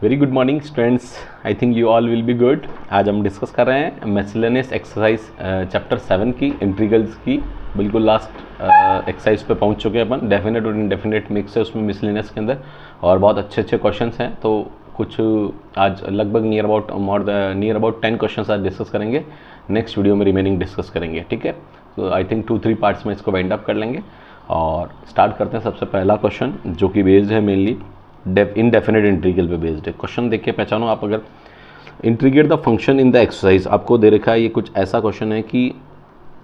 Very good morning students, I think you all will be good. आज हम discuss कर रहे हैं मिसलेनियस एक्सरसाइज चैप्टर 7 की इंटीग्रल्स की। बिल्कुल लास्ट एक्सरसाइज पे पहुंच चुके हैं अपन। डेफिनेट और इनडेफिनेट मिक्स है उसमें मिसलेनियस के अंदर, और बहुत अच्छे अच्छे क्वेश्चंस हैं। तो कुछ आज लगभग नियर अबाउट 10 क्वेश्चंस आज डिस्कस करेंगे। नेक्स्ट वीडियो में रिमेनिंग डिस्कस करेंगे, ठीक है। तो आई थिंक 2-3 पार्ट्स में इसको वाइंड अप कर लेंगे और स्टार्ट करते हैं। सबसे पहला क्वेश्चन जो कि बेस्ड है मेनली इनडेफिनेट इंटीग्रल पे बेस्ड है। क्वेश्चन देख के पहचानो आप। अगर integrate the function in the exercise आपको दे रखा है, ये कुछ ऐसा क्वेश्चन है कि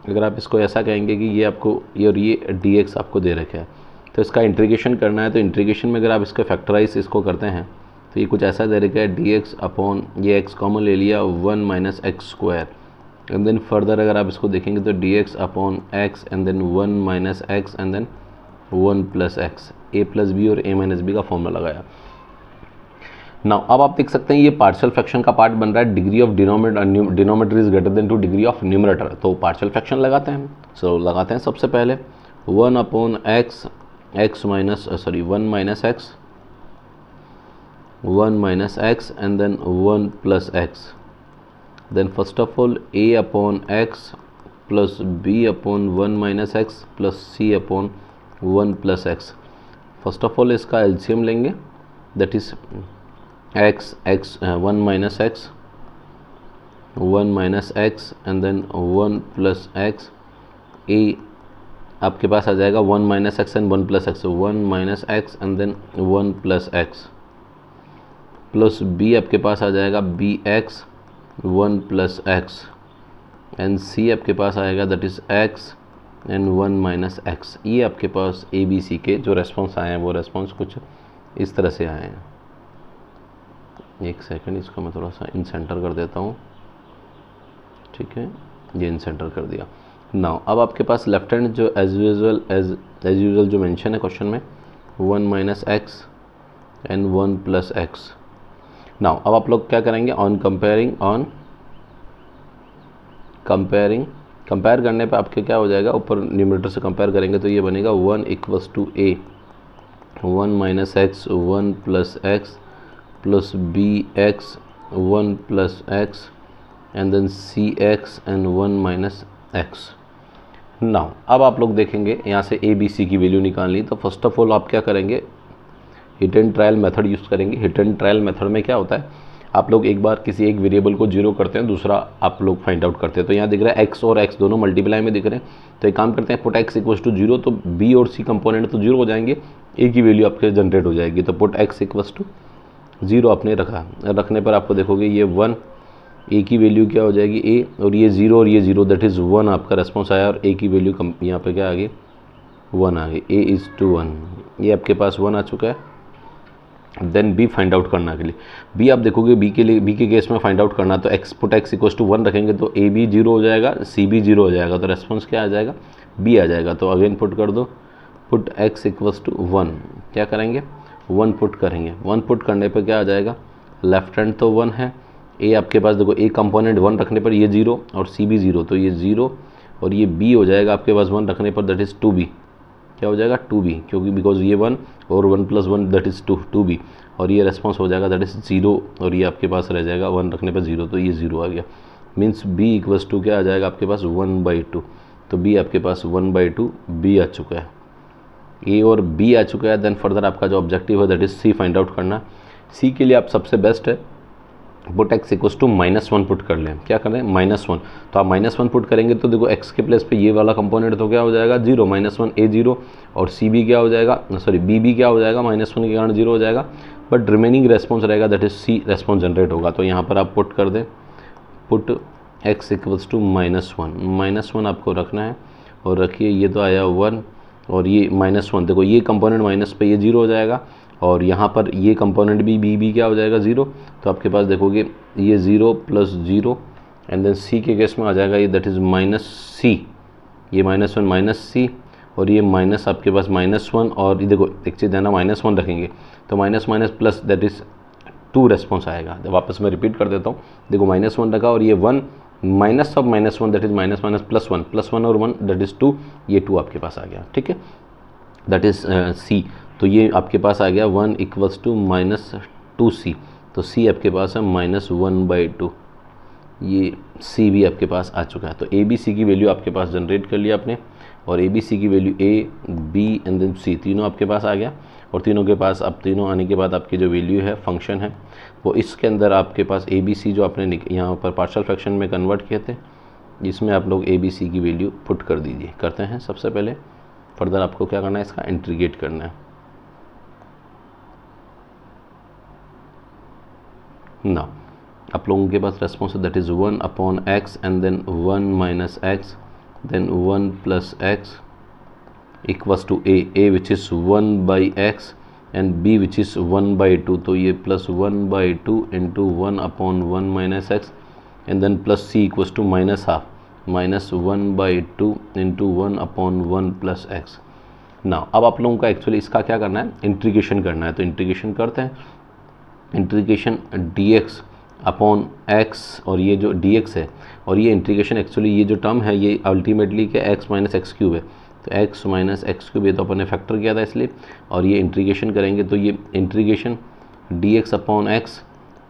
अगर आप इसको ऐसा कहेंगे कि ये आपको ये और ये dx आपको दे रखा है, तो इसका इंटीग्रेशन करना है। तो इंटीग्रेशन में अगर आप इसको फैक्टराइज इसको करते हैं तो ये कुछ ऐसा दे रखा है, dx अपॉन ये x कॉमन ले लिया 1 minus x square, and then further अगर आप इसको देखेंगे तो dx upon x and then 1 minus x and then 1 plus x, a plus B और a माइनस बी का फॉर्मूला लगाया। नाउ अब आप देख सकते हैं ये पार्शियल फ्रैक्शन का पार्ट बन रहा है। Degree of denominator is greater than to degree of numerator, तो पार्शियल फ्रैक्शन लगाते हैं। लगाते हैं सबसे पहले 1 upon x, x minus 1 minus x, 1 minus x and then 1 plus x. Then first of all a upon x plus b upon 1 minus x plus c upon 1 plus x. First of all इसका LCM लेंगे, that is x 1 minus x, 1 minus x and then 1 plus x. a आपके पास आ जाएगा 1 minus x and 1 plus x, 1 minus x and then 1 plus x, plus b आपके पास आ जाएगा bx 1 plus x and c आपके पास आएगा that is x and 1 minus x. ये आपके पास ए बी सी के जो रेस्पॉन्स आए हैं वो रेस्पॉन्स कुछ इस तरह से आए हैं। एक सेकंड, इसको मैं थोड़ा सा इन सेंटर कर देता हूँ, ठीक है। ये इन सेंटर कर दिया। नाउ अब आपके पास लेफ्ट हैंड जो एज यूजुअल जो मेंशन है क्वेश्चन में 1 minus x and 1 plus x. Now अब आप लोग क्या करेंगे, कंपेयर करने पे आपके क्या हो जाएगा, ऊपर न्यूमरेटर से कंपेयर करेंगे तो ये बनेगा 1 equals to a 1 minus x 1 plus x plus bx 1 plus x and then cx and 1 minus x. Now अब आप लोग देखेंगे यहाँ से a b c की वैल्यू निकालनी। तो फर्स्ट ऑफ ऑल आप क्या करेंगे, hit and trial method use करेंगे। हिट एंड ट्रायल मेथड में क्या होता है, आप लोग एक बार किसी एक वेरिएबल को जीरो करते हैं, दूसरा आप लोग फाइंड आउट करते हैं। तो यहाँ दिख रहा है x और x दोनों मल्टीप्लाई में दिख रहे हैं, तो एक काम करते हैं, पुट x इक्वल्स टू 0, तो b और c कंपोनेंट तो 0 हो जाएंगे, a की वैल्यू आपके जनरेट हो जाएगी। तो पुट x इक्वल्स टू 0 आपने रखने पर आपको देखोगे ये 1, a की वैल्यू क्या हो जाएगी a, और ये 0 और ये 0 दैट इज़ 1 आपका रेस्पॉन्स आया, और a की वैल्यू यहाँ पर क्या आ गई 1 आ गई, a इज़ टू 1। ये आपके पास 1 आ चुका है। देन b फाइंड आउट करना के लिए b आप देखोगे b के केस में फाइंड आउट करना, तो x put x equals to 1 रखेंगे तो a भी 0 हो जाएगा, c भी 0 हो जाएगा, तो रेस्पॉन्स क्या आ जाएगा b आ जाएगा। तो अगेन पुट कर दो, पुट x इक्वल्स टू 1, क्या करेंगे 1 पुट करेंगे। 1 पुट करने पर क्या आ जाएगा, लेफ्ट हैंड तो 1 है, a आपके पास देखो a कंपोनेंट 1 रखने पर ये 0 और c भी 0, तो ये 0 और ये b हो जाएगा आपके पास 1 रखने पर दैट इज़ 2b, क्या हो जाएगा 2b, क्योंकि बिकॉज ये 1 और 1 प्लस 1 दैट इज़ 2b, और ये रेस्पॉन्स हो जाएगा दैट इज़ 0, और ये आपके पास रह जाएगा 1 रखने पर 0, तो ये 0 आ गया। मीन्स b इक्वल्स टू क्या आ जाएगा आपके पास 1/2, तो b आपके पास 1/2 b आ चुका है, a और b आ चुका है। देन फर्दर आपका जो ऑब्जेक्टिव है that is c find out करना। c के लिए आप सबसे बेस्ट है put x equals to -1 put कर लें। क्या कर रहे हैं -1, तो आप -1 पुट करेंगे तो देखो x के प्लेस पे ये वाला कंपोनेंट तो क्या हो जाएगा 0, -1 a 0, और c भी क्या हो जाएगा, सॉरी b भी क्या हो जाएगा -1 के कारण 0 हो जाएगा, बट रिमेनिंग रेस्पॉन्स रहेगा that is c response generate होगा। तो यहाँ पर आप पुट कर दें, पुट x इक्वल्स टू -1 आपको रखना है, और रखिए ये तो आया 1 और ये -1, देखो ये कंपोनेंट माइनस पे ये 0 हो जाएगा, और यहाँ पर ये कंपोनेंट भी क्या हो जाएगा 0, तो आपके पास देखोगे ये 0 प्लस 0 एंड देन c के केस में आ जाएगा ये दैट इज़ -c, ये -1 माइनस c, और ये माइनस आपके पास -1, और ये देखो एक चीज़ है ना, -1 रखेंगे तो minus plus that is 2 response आएगा। तो वापस मैं रिपीट कर देता हूँ, देखो -1 रखा और ये 1 minus of -1 that is -1 plus 1 और 1 दैट इज़ 2, ये 2 आपके पास आ गया, ठीक है, दैट इज़ c। तो ये आपके पास आ गया 1 इक्वल्स टू -2c। तो सी आपके पास है -1/2, ये सी भी आपके पास आ चुका है। तो ए बी सी की वैल्यू आपके पास जनरेट कर लिया आपने, और ए बी सी की value A B and then C तीनों आपके पास आ गया। और तीनों के पास, अब तीनों आने के बाद आपकी जो वैल्यू है फंक्शन है वो इसके अंदर आपके पास ए बी सी जो आपने यहाँ पर पार्शियल फ्रैक्शन में कन्वर्ट किए थे, इसमें आप लोग ए बी सी की वैल्यू पुट कर दीजिए। करते हैं सबसे पहले, फर्दर आपको क्या करना है, इसका इंटीग्रेट करना है। ना आप लोगों के पास रेस्पॉन्स है that is 1/x and then 1 - x then 1 + x equals to a which is 1/x and b which is 1/2, तो ये +1/2 into 1/1 - x and then plus c equals to -½ -1/2 into 1/1 + x। ना अब आप लोगों का एक्चुअली इसका क्या करना है, इंटीग्रेशन करना है। तो इंटीग्रेशन करते हैं, इंटीग्रेशन dx अपॉन x, और ये जो dx है और ये इंटीग्रेशन एक्चुअली ये जो टर्म है ये अल्टीमेटली क्या x - x³ है, तो x - x³ ये तो अपन ने फैक्टर किया था इसलिए, और ये इंटीग्रेशन करेंगे तो ये integration dx upon x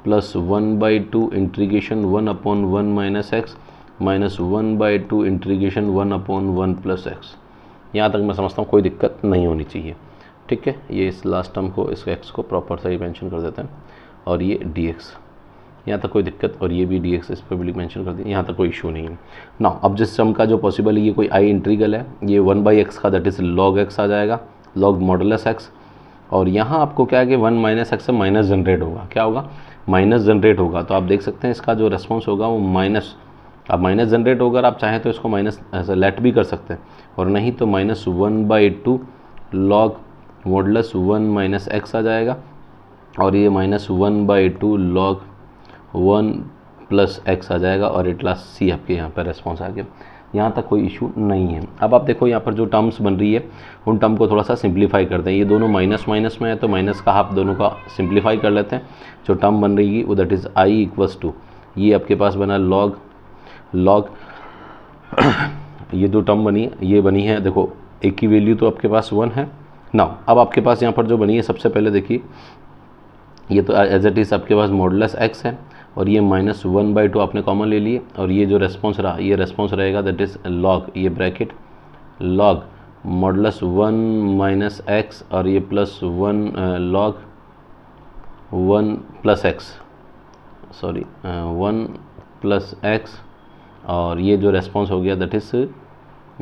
plus 1/2 integration 1/1 - x minus 1/2 integration 1/1 + x। यहाँ तक मैं समझता हूँ कोई दिक्कत नहीं होनी चाहिए। ठीक है, ये इस लास्ट टर्म को, इस x को प्रॉपर सही मेंशन कर देते हैं, और ये dx यहाँ तक कोई दिक्कत, और ये भी dx इस पर भी मेंशन कर दिया, यहाँ तक कोई इशू नहीं है ना। अब जिस टर्म का जो पॉसिबल है ये कोई आई इंटीग्रल है, ये 1/x का दैट इज़ log x आ जाएगा, log मॉडुलस x, और यहाँ आपको क्या है कि 1 - x से माइनस जनरेट होगा, क्या होगा, माइनस जनरेट होगा। तो आप देख सकते हैं इसका जो रेस्पॉन्स होगा वो माइनस, अब माइनस जनरेट होगा, आप चाहें तो इसको माइनस ऐसा लेट भी कर सकते हैं, और नहीं तो -1/2 log मॉडुलस 1 - x आ जाएगा, और ये -1/2 log 1 + x आ जाएगा, और एट लास्ट सी आपके यहाँ पर रेस्पॉन्स आ गया। यहाँ तक कोई इशू नहीं है। अब आप देखो यहाँ पर जो टर्म्स बन रही है उन टर्म को थोड़ा सा सिंप्लीफाई करते हैं। ये दोनों माइनस माइनस में है तो माइनस का हाफ दोनों का सिंप्लीफाई कर लेते हैं। जो टर्म बन रही है वो that is i equals to, ये आपके पास बना log ये दो टर्म बनी है, ये बनी है, देखो एक की वैल्यू तो आपके पास 1 है ना। अब आपके पास यहाँ पर जो बनी है, सबसे पहले देखिए ये तो एज इट इज़ आपके पास मॉडुलस x है, और ये -1/2 आपने कॉमन ले लिए, और ये जो रेस्पॉन्स रहा ये रेस्पॉन्स रहेगा दैट इज़ log, ये ब्रैकेट log मॉडुलस 1 - x, और ये +1 log 1 + x, सॉरी 1 + x, और ये जो रेस्पॉन्स हो गया दैट इज़,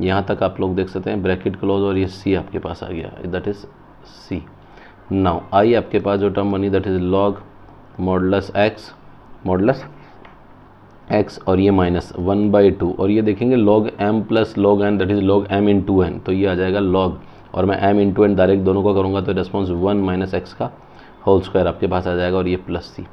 यहाँ तक आप लोग देख सकते हैं ब्रैकेट क्लोज, और ये c आपके पास आ गया that is c। Now i आपके पास जो टर्म बनी that is log modulus x, और ये -1/2, और ये देखेंगे log m + log n that is log m × n, तो ये आ जाएगा log, और मैं m × n डायरेक्ट दोनों का करूँगा तो रेस्पॉन्स 1 - x का होल स्क्वायर आपके पास आ जाएगा, और ये +c।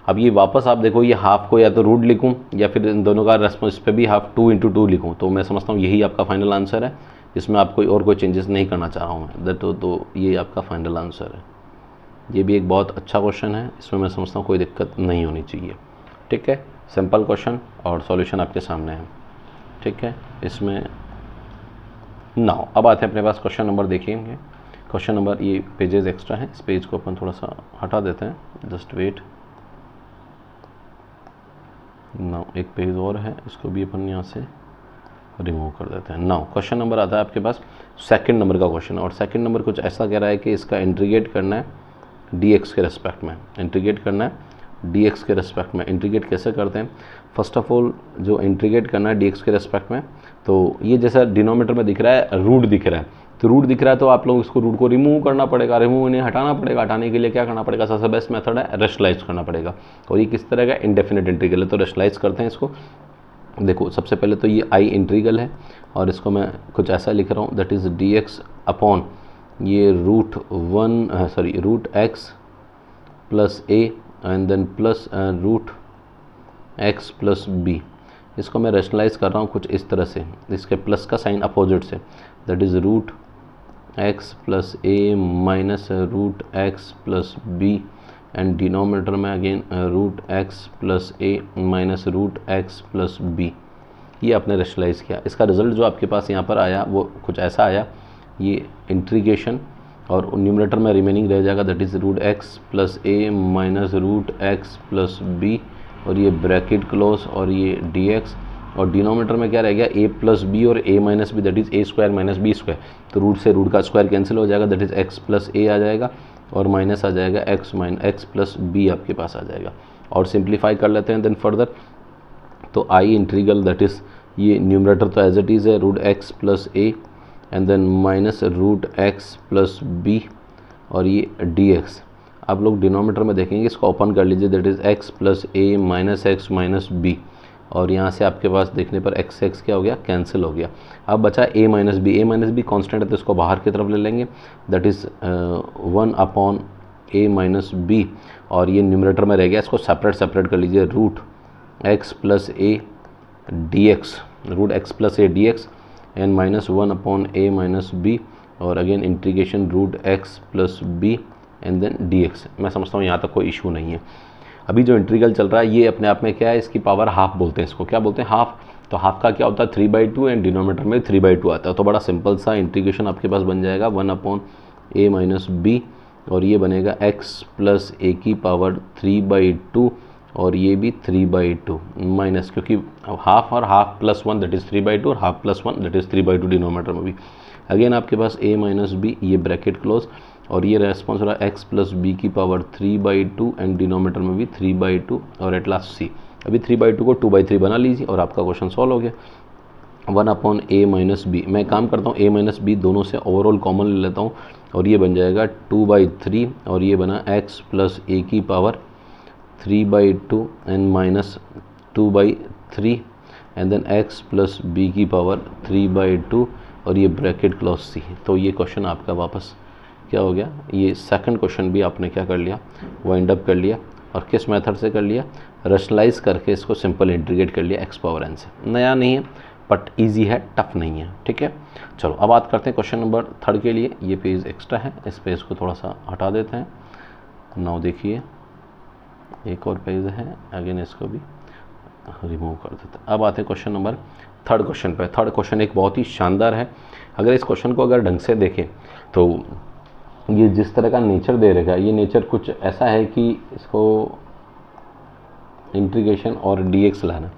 अब ये वापस आप देखो, ये हाफ को या तो रूट लिखूँ या फिर इन दोनों का रेस्पॉन्स इस पर भी हाफ 2 × 2 लिखूँ, तो मैं समझता हूँ यही आपका फाइनल आंसर है। इसमें आप कोई चेंजेस नहीं करना चाह रहा हूँ मैं, तो ये आपका फाइनल आंसर है। ये भी एक बहुत अच्छा क्वेश्चन है, इसमें मैं समझता हूँ कोई दिक्कत नहीं होनी चाहिए। ठीक है, सिंपल क्वेश्चन और सॉल्यूशन आपके सामने है। ठीक है, इसमें नाउ अब आते हैं अपने पास क्वेश्चन नंबर, देखेंगे क्वेश्चन नंबर, ये पेजेस एक्स्ट्रा हैं, इस पेज को अपन थोड़ा सा हटा देते हैं, जस्ट वेट। नाउ एक पेज और है, इसको भी अपन यहाँ से रिमूव कर देते हैं। नाउ क्वेश्चन नंबर आता है आपके पास सेकंड नंबर का क्वेश्चन, और सेकंड नंबर कुछ ऐसा कह रहा है कि इसका इंटीग्रेट करना है dx के रेस्पेक्ट में, इंटीग्रेट करना है dx के रेस्पेक्ट में। इंटीग्रेट कैसे करते हैं, फर्स्ट ऑफ ऑल जो इंटीग्रेट करना है dx के रेस्पेक्ट में, तो ये जैसा डिनोमीटर में दिख रहा है रूट दिख रहा है, तो रूट दिख रहा है तो आप लोग इसको रूट को रिमूव करना पड़ेगा, रिमूव नहीं हटाना पड़ेगा। हटाने के लिए क्या करना पड़ेगा, सबसे बेस्ट मेथड है रेशनलाइज करना पड़ेगा, और ये किस तरह का इंडेफिनिट इंटीग्रल है, तो रेशनलाइज करते हैं इसको। देखो सबसे पहले तो ये आई इंटीग्रल है, और इसको मैं कुछ ऐसा लिख रहा हूँ दैट इज़ dx अपॉन ये root x plus a and then plus root x plus b। इसको मैं रेशनलाइज कर रहा हूँ कुछ इस तरह से, इसके प्लस का साइन अपोजिट से, that is root x plus a minus root x plus b, and denominator में again root x plus a minus root x plus b। ये आपने रेशनलाइज किया, इसका रिजल्ट जो आपके पास यहाँ पर आया वो कुछ ऐसा आया, ये इंटीग्रेशन और न्यूमरेटर में रिमेनिंग रह जाएगा that is root x plus a minus root x plus B, और ये ब्रैकेट क्लोज और ये डी एक्स, और डिनोमीटर में क्या रह गया ए प्लस बी और A minus B that is A square minus B square, तो रूट से रूट का स्क्वायर कैंसिल हो जाएगा that is x plus A आ जाएगा और माइनस आ जाएगा एक्स प्लस बी आपके पास आ जाएगा। और सिंप्लीफाई कर लेते हैं देन फर्दर, तो आई इंटीग्रल दैट इज़ ये न्यूमरेटर तो एज इट इज़ है root x plus a and then minus root x plus B और ये डी एक्स। आप लोग डिनोमीटर में देखेंगे इसको ओपन कर लीजिए that is x plus a minus x minus B, और यहाँ से आपके पास देखने पर एक्स एक्स क्या हो गया कैंसिल हो गया। अब बचा ए माइनस बी कॉन्स्टेंट है तो इसको बाहर की तरफ ले लेंगे that is 1 upon A minus B, और ये न्यूमरेटर में रह गया, इसको सेपरेट कर लीजिए root x plus A D X, root x plus A D X and minus 1 upon A minus B, और again integration root x plus B and then D X. मैं समझता हूँ यहाँ तक कोई इशू नहीं है। अभी जो इंटीग्रल चल रहा है ये अपने आप में क्या है, इसकी पावर हाफ बोलते हैं, इसको क्या बोलते हैं हाफ। तो हाफ का क्या होता है 3/2 एंड डिनोमीटर में 3/2 आता है, तो बड़ा सिंपल सा इंटीग्रेशन आपके पास बन जाएगा 1 अपॉन ए माइनस बी, और ये बनेगा x प्लस ए की पावर 3/2 और ये भी 3/2 माइनस, क्योंकि हाफ और हाफ प्लस 1 दैट इज़ 3/2 और half plus 1 that is 3/2 denominator में भी। अगेन आपके पास a माइनस बी ये ब्रैकेट क्लोज, और ये रेस्पॉन्स हो रहा है x प्लस बी की पावर 3/2 एंड डिनोमीटर में भी 3/2 और एट लास्ट c। अभी 3/2 को 2/3 बना लीजिए और आपका क्वेश्चन सॉल्व हो गया। 1 अपॉन ए माइनस बी, मैं काम करता हूँ a माइनस बी दोनों से ओवरऑल कॉमन ले लेता हूँ, और ये बन जाएगा 2/3, और ये बना x प्लस ए की power 3/2 and minus 2/3 and then x plus B की पावर 3/2 और ये ब्रैकेट क्लोज c। तो ये क्वेश्चन आपका वापस क्या हो गया, ये सेकंड क्वेश्चन भी आपने क्या कर लिया वाइंड अप कर लिया, और किस मेथड से कर लिया, रैशनलाइज करके इसको सिंपल इंटीग्रेट कर लिया x पावर n से। नया नहीं है बट इजी है, टफ नहीं है, ठीक है। चलो अब बात करते हैं क्वेश्चन नंबर 3 के लिए। ये पेज एक्स्ट्रा है, इस पेज को थोड़ा सा हटा देते हैं। नाउ देखिए एक और पेज है, अगेन इसको भी रिमूव कर देते हैं। अब आते हैं क्वेश्चन नंबर 3 क्वेश्चन पे। 3 क्वेश्चन एक बहुत ही शानदार है। अगर इस क्वेश्चन को अगर ढंग से देखें तो ये जिस तरह का नेचर दे रहेगा, ये नेचर कुछ ऐसा है कि इसको इंटीग्रेशन और dx लाना,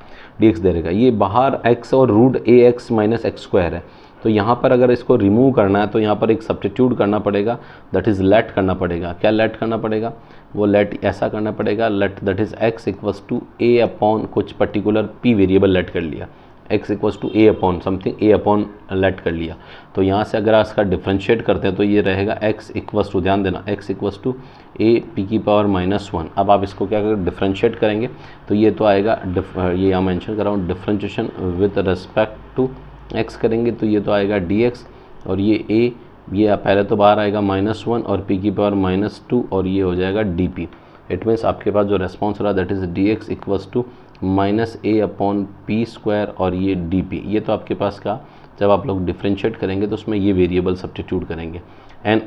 dx दे रहेगा, ये बाहर x और रूट ए एक्स माइनस एक्स स्क्वायर है, तो यहाँ पर अगर इसको रिमूव करना है तो यहाँ पर एक सब्स्टिट्यूट करना पड़ेगा दैट इज़ लेट करना पड़ेगा। क्या लेट करना पड़ेगा, वो लेट ऐसा करना पड़ेगा, let that is x equals to a upon कुछ पर्टिकुलर p वेरिएबल लेट कर लिया, x equals to a upon something a upon let कर लिया। तो यहाँ से अगर इसका डिफ्रेंशिएट करते हैं तो ये रहेगा x इक्वल्स टू, ध्यान देना, x equals to a P की पावर -1। अब आप इसको क्या करें डिफ्रेंशिएट करेंगे तो ये तो आएगा ये यहाँ मेंशन कर रहा हूँ differentiation with respect to x करेंगे तो ये तो आएगा dx, और ये a ये पहले तो बाहर आएगा -1 और p की पावर -2 और ये हो जाएगा dp। इट मीन्स आपके पास जो रेस्पॉन्स रहा that is dx equals to -a upon P square और ये dp। ये तो आपके पास का जब आप लोग डिफ्रेंशिएट करेंगे तो उसमें ये वेरिएबल सब्स्टिट्यूट करेंगे एंड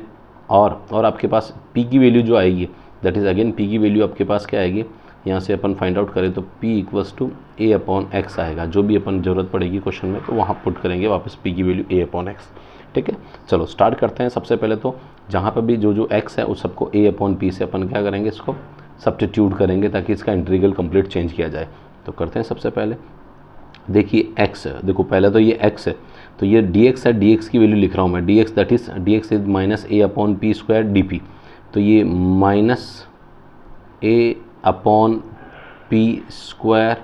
और आपके पास p की वैल्यू जो आएगी दैट इज़ अगेन p की वैल्यू आपके पास क्या आएगी, यहाँ से अपन फाइंड आउट करें तो p equals to a upon x आएगा। जो भी अपन ज़रूरत पड़ेगी क्वेश्चन में तो वहाँ पुट करेंगे वापस p की वैल्यू a अपॉन x, ठीक है। चलो स्टार्ट करते हैं। सबसे पहले तो जहाँ पर भी जो x है उस सबको a अपॉन p से अपन क्या करेंगे, इसको सब्स्टिट्यूट करेंगे ताकि इसका इंटीग्रल कंप्लीट चेंज किया जाए। तो करते हैं सबसे पहले, देखिए x है, देखो पहले तो ये x है तो ये dx है, dx की वैल्यू लिख रहा हूँ मैं, dx that is dx is minus a upon P square dp, तो ये minus a upon P square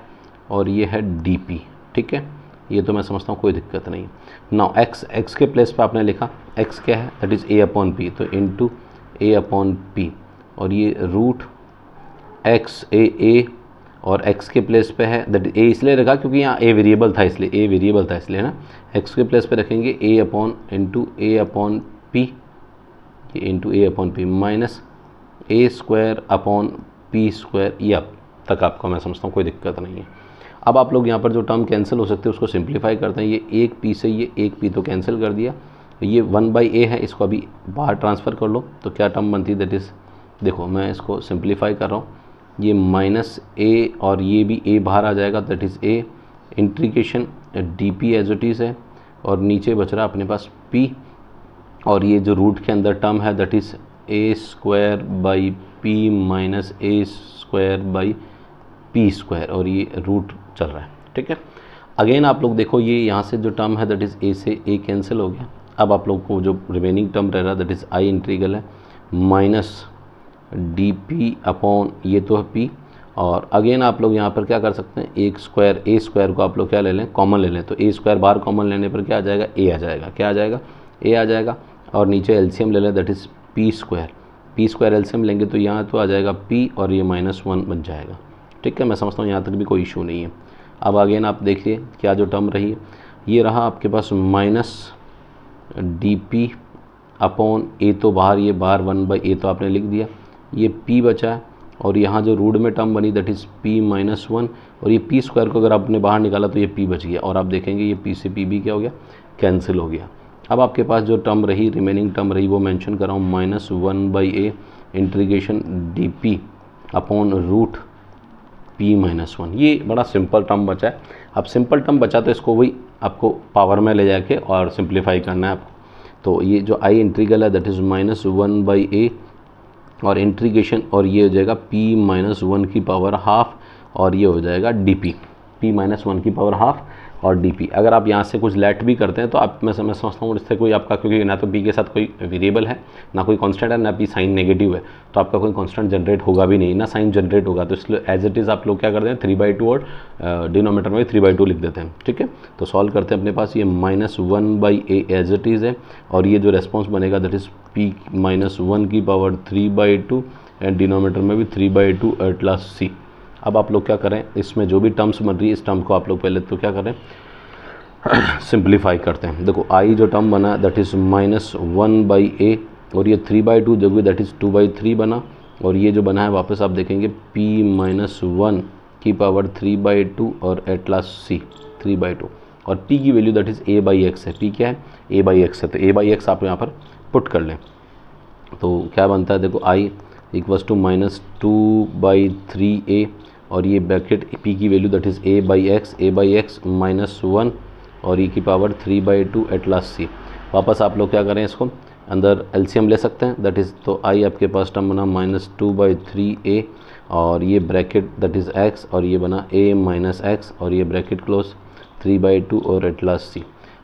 और ये है dp, ठीक है। ये तो मैं समझता हूँ कोई दिक्कत नहीं। नाउ x के प्लेस पे आपने लिखा x क्या है that is a upon P, तो इनटू a अपॉन पी, और ये रूट x a और x के प्लेस पे है दैट a इसलिए रखा क्योंकि यहाँ a वेरिएबल था इसलिए ना, x के प्लेस पे रखेंगे a upon into a upon P, ये into a upon P minus a square upon P square. ये अब तक आपको मैं समझता हूँ कोई दिक्कत नहीं है। अब आप लोग यहाँ पर जो टर्म कैंसिल हो सकते हैं उसको सिंप्लीफाई करते हैं। ये एक पी से ये एक पी तो कैंसिल कर दिया, ये 1/a है, इसको अभी बाहर ट्रांसफ़र कर लो तो क्या टर्म बनती है दैट इज़, देखो मैं इसको सिंप्लीफाई कर रहा हूँ, ये माइनस a और ये भी a बाहर आ जाएगा that is a integration dp as it is है, और नीचे बच रहा अपने पास p और ये जो रूट के अंदर टर्म है that is A square by P minus A square by P square, और ये रूट चल रहा है, ठीक है। अगेन आप लोग देखो ये यहाँ से जो टर्म है दैट इज़ ए से ए कैंसिल हो गया। अब आप लोग को जो रिमेनिंग टर्म रह रहा है दैट इज़ आई इंटीग्रल है माइनस डी पी अपॉन ये तो है पी, और अगेन आप लोग यहाँ पर क्या कर सकते हैं, एक स्क्वायर ए स्क्वायर को आप लोग क्या ले लें, कॉमन ले लें, तो ए स्क्वायर बाहर कॉमन लेने पर क्या आ जाएगा, ए आ जाएगा, क्या आ जाएगा, ए आ जाएगा। और नीचे एलसीएम ले लें that is P square LCM लेंगे तो यहाँ तो आ जाएगा पी और ये -1 बन जाएगा, ठीक है। मैं समझता हूँ यहाँ तक भी कोई इशू नहीं है। अब अगेन आप देखिए क्या जो टर्म रही है, ये रहा आपके पास माइनस डी पी अपॉन ए, तो बाहर ये बाहर 1/a तो आपने लिख दिया, ये p बचा है, और यहाँ जो रूट में टर्म बनी दैट इज़ p-1, और ये p स्क्वायर को अगर आपने बाहर निकाला तो ये p बच गया, और आप देखेंगे ये p से p भी क्या हो गया, कैंसिल हो गया। अब आपके पास जो टर्म रही, रिमेनिंग टर्म रही, वो मेंशन कर रहा हूँ -1/a integration D P upon root p-1। ये बड़ा सिंपल टर्म बचा है। अब सिंपल टर्म बचा तो इसको वही आपको पावर में ले जाके और सिंप्लीफाई करना है आपको। तो ये जो आई इंटीग्रल है दैट इज़ -1/a और इंटीग्रेशन, और ये हो जाएगा p-1 की पावर हाफ, और ये हो जाएगा dp, p-1 की पावर हाफ और dp। अगर आप यहाँ से कुछ लेट भी करते हैं तो आप मैं समझता हूँ इससे कोई आपका, क्योंकि ना तो p के साथ कोई वेरिएबल है, ना कोई कांस्टेंट है, ना p साइन नेगेटिव है, तो आपका कोई कांस्टेंट जनरेट होगा भी नहीं, ना साइन जनरेट होगा, तो इसलिए एज इट इज़ आप लोग क्या करते हैं 3/2 और डिनोमीटर में 3/2 लिख देते हैं, ठीक है। तो सॉल्व करते हैं, अपने पास ये -1/a एज इट इज़ है, और ये जो रेस्पॉन्स बनेगा दैट इज़ p-1 की पावर 3/2 एंड डिनोमीटर में भी 3/2 एट लास्ट c। अब आप लोग क्या करें, इसमें जो भी टर्म्स बन रही है इस टर्म को आप लोग पहले तो क्या करें, सिंप्लीफाई करते हैं। देखो आई जो टर्म बना दैट इज़ -1/a, और ये 3/2 जो भी दैट इज़ 2/3 बना, और ये जो बना है वापस आप देखेंगे p-1 की पावर 3/2 और एट लास्ट c 3/2, और p की वैल्यू दैट इज़ a/x है। p क्या है, a/x है, तो a/x आप यहाँ पर पुट कर लें तो क्या बनता है, देखो i इक्वल्स टू -2/3a, और ये ब्रैकेट p की वैल्यू दैट इज़ a/x -1 और e की पावर 3/2 एट लास्ट c। वापस आप लोग क्या करें, इसको अंदर एलसीएम ले सकते हैं दैट इज़, तो i आपके पास टर्म बना -2/3a, और ये ब्रैकेट दैट इज़ x, और ये बना a-x, और ये ब्रैकेट क्लोज 3/2 और एट लास्ट c।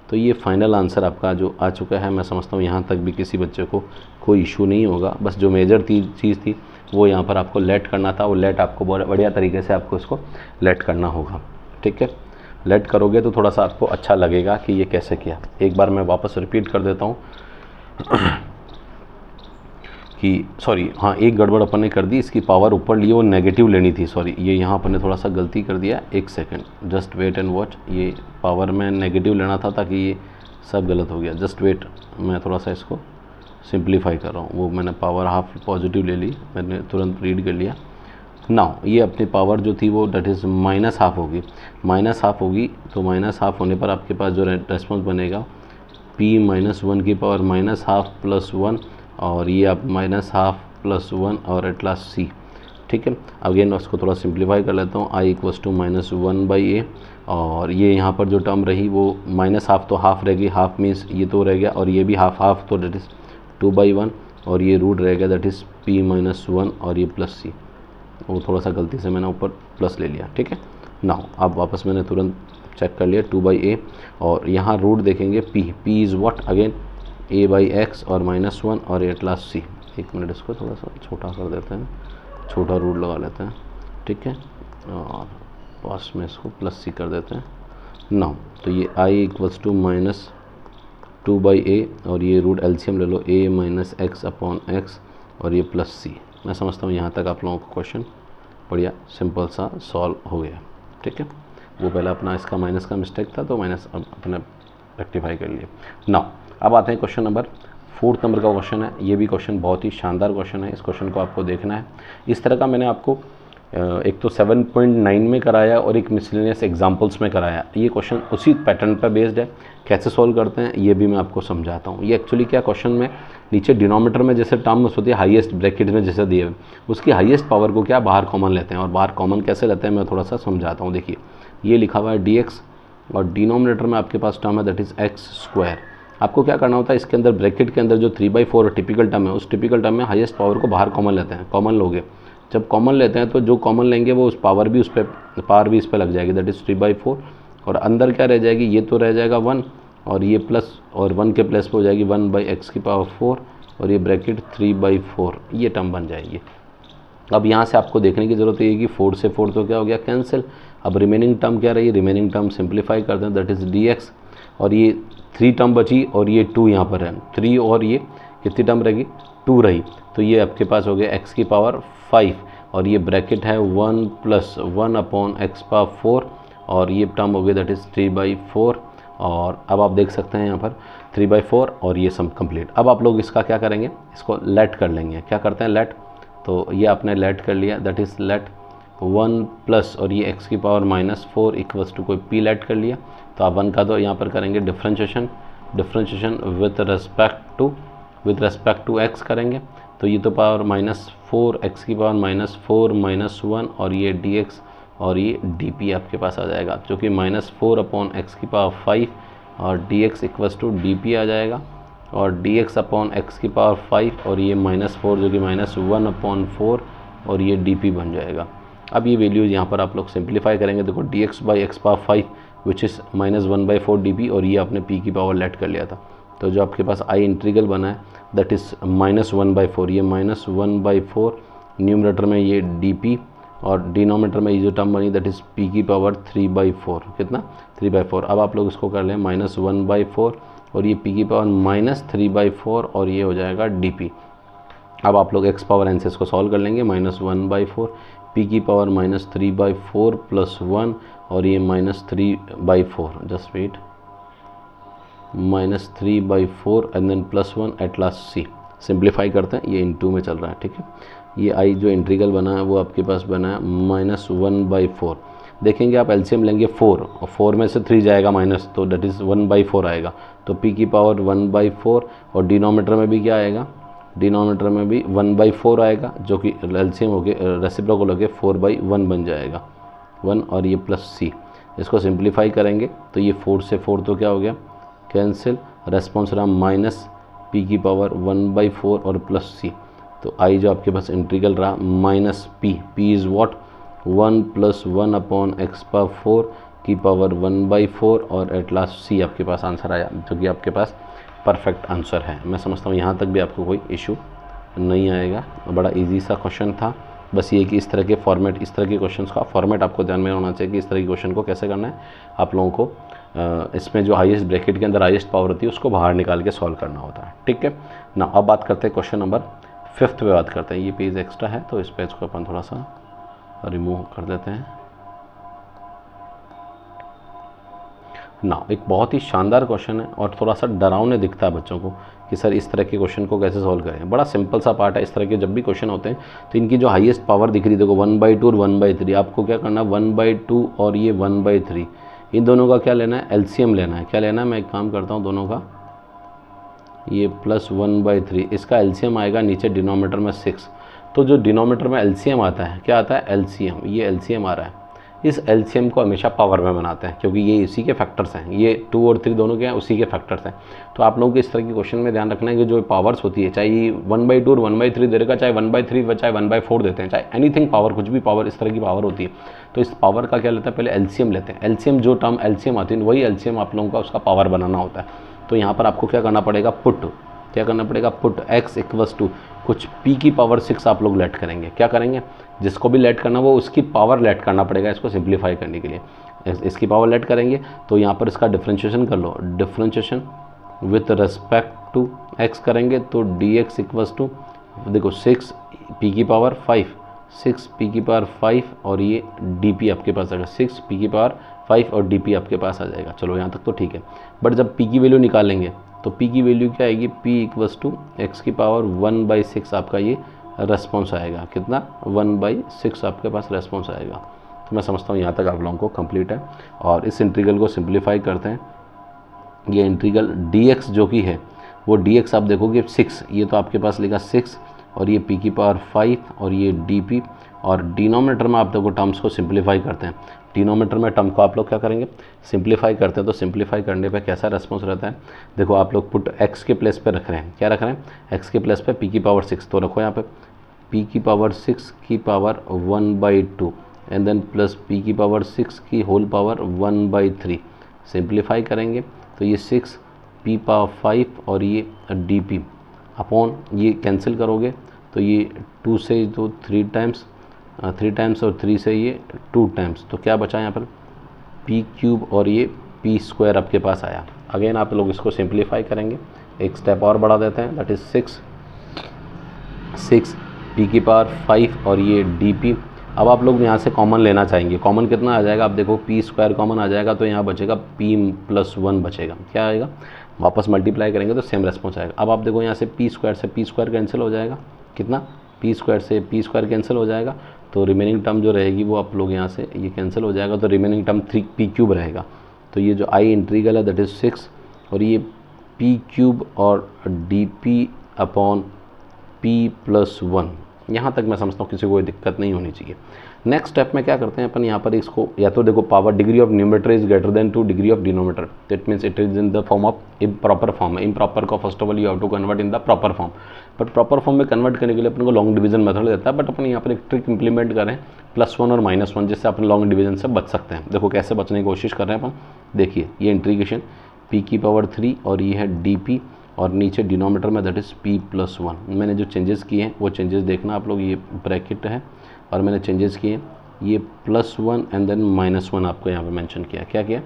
तो ये फाइनल आंसर आपका जो आ चुका है। मैं समझता हूँ यहाँ तक भी किसी बच्चे को कोई इशू नहीं होगा। बस जो मेजर चीज़ थी वो यहाँ पर आपको लेट करना था, वो लेट आपको बढ़िया तरीके से आपको इसको लेट करना होगा, ठीक है। लेट करोगे तो थोड़ा सा आपको अच्छा लगेगा कि ये कैसे किया। एक बार मैं वापस रिपीट कर देता हूँ कि सॉरी, हाँ एक गड़बड़ अपन ने कर दी, इसकी पावर ऊपर लिए वो नेगेटिव लेनी थी, सॉरी ये यहाँ अपन ने थोड़ा सा गलती कर दिया। एक second, just wait and watch, ये पावर में नेगेटिव लेना था ताकि ये सब गलत हो गया। जस्ट वेट, मैं थोड़ा सा इसको सिंप्लीफाई कर रहा हूँ। वो मैंने पावर हाफ पॉजिटिव ले ली, मैंने तुरंत रीड कर लिया। नाउ ये अपनी पावर जो थी वो डेट इज़ -1/2 होगी, -1/2 होगी, तो -1/2 होने पर आपके पास जो रेस्पॉन्स बनेगा p-1 की पावर -1/2 + 1, और ये आप -1/2 + 1 और एट लास्ट c, ठीक है। अगेन उसको थोड़ा सिंप्लीफाई कर लेता हूँ। i इक्वल्स टू -1/a, और ये यहाँ पर जो टर्म रही वो -1/2 तो हाफ रहेगी, हाफ मीन्स ये तो रह गया, और ये भी हाफ तो डेट इज़ 2/1, और ये रूट रहेगा दैट इज़ p-1 और ये प्लस c, वो थोड़ा सा गलती से मैंने ऊपर प्लस ले लिया, ठीक है। नाउ अब वापस मैंने तुरंत चेक कर लिया 2/a, और यहाँ रूट देखेंगे p is what, again a/x और -1 और एट लास्ट c। एक मिनट, इसको थोड़ा सा छोटा कर देते हैं, छोटा रूट लगा लेते हैं, ठीक है, और पास में इसको प्लस c कर देते हैं। नाउ तो ये i इक्वल्स टू -2/a, और ये रूट एलसीएम ले लो a-x/x, और ये प्लस c। मैं समझता हूँ यहाँ तक आप लोगों को क्वेश्चन बढ़िया सिंपल सा सॉल्व हो गया, ठीक है। वो पहले अपना इसका माइनस का मिस्टेक था तो माइनस अपने रेक्टिफाई कर लिए। नाउ अब आते हैं क्वेश्चन नंबर 4 नंबर का क्वेश्चन है। ये भी क्वेश्चन बहुत ही शानदार क्वेश्चन है, इस क्वेश्चन को आपको देखना है। इस तरह का मैंने आपको एक तो 7.9 में कराया और एक मिसलेनियस एग्जाम्पल्स में कराया। ये क्वेश्चन उसी पैटर्न पर बेस्ड है। कैसे सॉल्व करते हैं ये भी मैं आपको समझाता हूँ। ये एक्चुअली क्या क्वेश्चन में नीचे डिनोमीटर में जैसे टर्म्स होती है हाईएस्ट ब्रैकेट में जैसे दिए हुए, उसकी हाईएस्ट पावर को क्या बाहर कॉमन लेते हैं, और बाहर कॉमन कैसे लेते हैं मैं थोड़ा सा समझाता हूँ। देखिए ये लिखा हुआ है dx, और डिनोमिनेटर में आपके पास टर्म है दैट इज़ x²। आपको क्या करना होता है, इसके अंदर ब्रैकेट के अंदर जो 3/4 टिपिकल टर्म है, उस टिपिकल टर्म में हाईएस्ट पावर को बाहर कॉमन लेते हैं, कॉमन लोगे। जब कॉमन लेते हैं तो जो कॉमन लेंगे वो उस पावर भी इस पर लग जाएगी, दैट इज़ 3/4। और अंदर क्या रह जाएगी, ये तो रह जाएगा 1 और ये प्लस, और 1 के प्लस पे हो जाएगी 1/x⁴ और ये ब्रैकेट 3/4, ये टर्म बन जाएगी। अब यहाँ से आपको देखने की ज़रूरत है कि 4 से 4 तो क्या हो गया, कैंसिल। अब रिमेनिंग टर्म क्या रही, रिमेनिंग टर्म सिंप्लीफाई करते हैं, दैट इज़ dx। और ये 3 टर्म बची और ये 2 यहाँ पर है, 3 और ये कितनी टर्म रहेगी, 2 रही। तो ये आपके पास हो गया x⁵ और ये ब्रैकेट है 1 + 1/x⁴ और ये टर्म हो गया दैट इज़ 3/4। और अब आप देख सकते हैं यहाँ पर 3/4 और ये सम कंप्लीट। अब आप लोग इसका क्या करेंगे, इसको लेट कर लेंगे। क्या करते हैं, लेट। तो ये आपने लेट कर लिया, दैट इज़ लेट 1 प्लस और ये x⁻⁴ इक्वल्स टू कोई p लेट कर लिया। तो आप 1 का तो यहाँ पर करेंगे differentiation with respect to x करेंगे। तो ये तो पावर -4 x⁻⁴ -1 और ये dx और ये dp आपके पास आ जाएगा, जो कि -4/x⁵ और dx इक्वल्स टू dp आ जाएगा। और dx/x⁵ और ये -4 जो कि -1/4 और ये dp बन जाएगा। अब ये वैल्यूज़ यहाँ पर आप लोग सिंप्लीफाई करेंगे। देखो dx/x⁵ विच इज़ -1/4 dp और ये आपने p की पावर लेट कर लिया था। तो जो आपके पास आई इंटीग्रल बना है दैट इज़ -1/4, ये -1/4 न्यूमरेटर में ये dp और डिनोमिनेटर में ये जो टर्म बनी दैट इज़ p की पावर 3/4, कितना 3/4। अब आप लोग इसको कर लें -1/4 और ये p की पावर -3/4 और ये हो जाएगा dp। अब आप लोग x⁻n से इसको सॉल्व कर लेंगे, -1/4 p की पावर -3/4 + 1 और ये -3/4, just wait, -3/4 and then +1 at last c। Simplify करते हैं, ये इनटू में चल रहा है, ठीक है। ये आई जो इंटीग्रल बना है वो आपके पास बना है -1/4। देखेंगे आप एलसीएम लेंगे 4 और 4 में से 3 जाएगा माइनस, तो डेट इज़ 1/4 आएगा। तो p की पावर 1/4 और डिनोमिनेटर में भी क्या आएगा, डिनोमिनेटर में भी 1/4 आएगा, जो कि एलसीएम हो गया रेसिप्रोकल हो गया 4/1 बन जाएगा, 1 और ये प्लस c। इसको सिंप्लीफाई करेंगे तो ये 4 से 4 तो क्या हो गया, कैंसिल। रेस्पॉन्स रहा -p की पावर 1/4 और प्लस c। तो आई जो आपके पास इंटीग्रल रहा -p इज़ व्हाट 1 + 1/x⁴ की पावर 1/4 और एट लास्ट c आपके पास आंसर आया, जो कि आपके पास परफेक्ट आंसर है। मैं समझता हूँ यहाँ तक भी आपको कोई इशू नहीं आएगा। बड़ा इजी सा क्वेश्चन था, बस ये कि इस तरह के फॉर्मेट, इस तरह के क्वेश्चंस का फॉर्मेट आपको ध्यान में होना चाहिए कि इस तरह के क्वेश्चन को कैसे करना है। आप लोगों को इसमें जो हाईएस्ट ब्रैकेट के अंदर हाईएस्ट पावर होती है उसको बाहर निकाल के सॉल्व करना होता है, ठीक है ना। अब बात करते हैं क्वेश्चन नंबर 5 पे बात करते हैं। ये पेज एक्स्ट्रा है तो इस पेज को अपन थोड़ा सा रिमूव कर देते हैं ना। एक बहुत ही शानदार क्वेश्चन है और थोड़ा सा डरावने दिखता है बच्चों को कि सर इस तरह के क्वेश्चन को कैसे सॉल्व करें। बड़ा सिंपल सा पार्ट है। इस तरह के जब भी क्वेश्चन होते हैं तो इनकी जो हाईएस्ट पावर दिख रही है, देखो 1/2 और 1/3, आपको क्या करना है 1/2 और ये 1/3, इन दोनों का क्या लेना है, एलसीएम लेना है। क्या लेना है, मैं एक काम करता हूँ, दोनों का ये प्लस 1/3, इसका एलसीएम आएगा नीचे डिनोमिनेटर में 6। तो जो डिनोमिनेटर में एलसीएम आता है, क्या आता है, एलसीएम, ये एलसीएम आ रहा है। इस एलसीएम को हमेशा पावर में बनाते हैं क्योंकि ये इसी के फैक्टर्स हैं, ये 2 और 3 दोनों के हैं, उसी के फैक्टर्स हैं। तो आप लोगों को इस तरह के क्वेश्चन में ध्यान रखना है कि जो पावर्स होती है, चाहे 1/2 और 1/3 दे देगा, चाहे 1/3 चाहे 1/4 देते हैं, चाहे एनीथिंग पावर, कुछ भी पावर इस तरह की पावर होती है। तो इस पावर का क्या लेता है, पहले एलसीएम लेते हैं। एलसीएम जो टर्म एलसीएम आती है वही एलसीएम आप लोगों का उसका पावर बनाना होता है। तो यहाँ पर आपको क्या करना पड़ेगा, पुट x इक्वल्स टू कुछ p की पावर 6 आप लोग लेट करेंगे। क्या करेंगे, जिसको भी लेट करना वो उसकी पावर लेट करना पड़ेगा इसको सिंप्लीफाई करने के लिए। इसकी पावर लेट करेंगे तो यहाँ पर इसका डिफ्रेंशिएशन कर लो, differentiation with respect to x करेंगे तो dx इक्वल्स टू, देखो 6 p की पावर 5, 6 p की पावर 5 और ये dp आपके पास आएगा, 6 p की पावर 5 और dp आपके पास आ जाएगा। चलो यहाँ तक तो ठीक है। बट जब p की वैल्यू निकालेंगे तो p की वैल्यू क्या आएगी, p इक्वल्स टू x की पावर 1/6 आपका ये रेस्पॉन्स आएगा। कितना, 1/6 आपके पास रेस्पॉन्स आएगा। तो मैं समझता हूँ यहाँ तक आप लोगों को कंप्लीट है। और इस इंटीग्रल को सिंप्लीफाई करते हैं। ये इंटीग्रल dx जो कि है वो dx आप देखोगे 6, ये तो आपके पास लिखा 6 और ये p की पावर 5 और ये dp, और डिनोमिनेटर में आप देखो टर्म्स को सिंप्लीफाई करते हैं। डिनोमिनेटर में टर्म को आप लोग क्या करेंगे, सिंप्लीफाई करते हैं। तो सिंप्लीफाई करने पे कैसा रेस्पॉन्स रहता है, देखो आप लोग पुट x के प्लेस पे रख रहे हैं, क्या रख रहे हैं, x के प्लेस पे p की पावर 6, तो रखो यहाँ पे p की पावर 6 की power 1/2 and then plus p की पावर 6 की होल पावर 1/3। सिंप्लीफाई करेंगे तो ये 6 p पावर 5 और ये dp अपॉन, ये कैंसिल करोगे तो ये 2 से तो 3 टाइम्स और 3 से ये 2 टाइम्स, तो क्या बचा यहाँ पर p³ और ये p² आपके पास आया। अगेन आप लोग इसको सिंप्लीफाई करेंगे, एक स्टेप और बढ़ा देते हैं, दैट इज़ 6 p की पावर 5 और ये dp। अब आप लोग यहाँ से कॉमन लेना चाहेंगे, कॉमन कितना आ जाएगा, आप देखो p² कॉमन आ जाएगा तो यहाँ बचेगा p+1 बचेगा, क्या आएगा, वापस मल्टीप्लाई करेंगे तो सेम रेस्पॉन्स आएगा। अब आप देखो यहाँ से p² से p² कैंसिल हो जाएगा, कितना, p² से p² कैंसिल हो जाएगा, तो रिमेनिंग टर्म जो रहेगी वो आप लोग यहाँ से ये कैंसिल हो जाएगा, तो रिमेनिंग टर्म 3p³ रहेगा। तो ये जो i इंटीग्रल है दैट इज़ 6 और ये p³ और dp अपॉन p+1। यहाँ तक मैं समझता हूँ किसी को कोई दिक्कत नहीं होनी चाहिए। नेक्स्ट स्टेप में क्या करते हैं अपन, यहाँ पर इसको या तो देखो power degree of numerator is greater than to degree of denominator, that means it is in the form of improper form है। इम्प्रॉपर को first of all you have to convert in the proper form, but proper form में convert करने के लिए अपन को long division method देता है, but अपन यहाँ पर एक ट्रिक इंप्लीमेंट करें +1 और -1, जिससे अपन लॉन्ग डिवीजन से बच सकते हैं। देखो कैसे बचने की कोशिश कर रहे हैं अपन, देखिए ये इंटीग्रेशन p की पावर 3 और ये है dp और नीचे डिनोमिनेटर में दैट इज़ p+1। मैंने जो चेंजेस किए हैं वो चेंजेस देखना आप लोग, ये ब्रैकेट है और मैंने चेंजेस किए ये +1 एंड देन -1 आपको यहाँ पे मेंशन किया, क्या किया,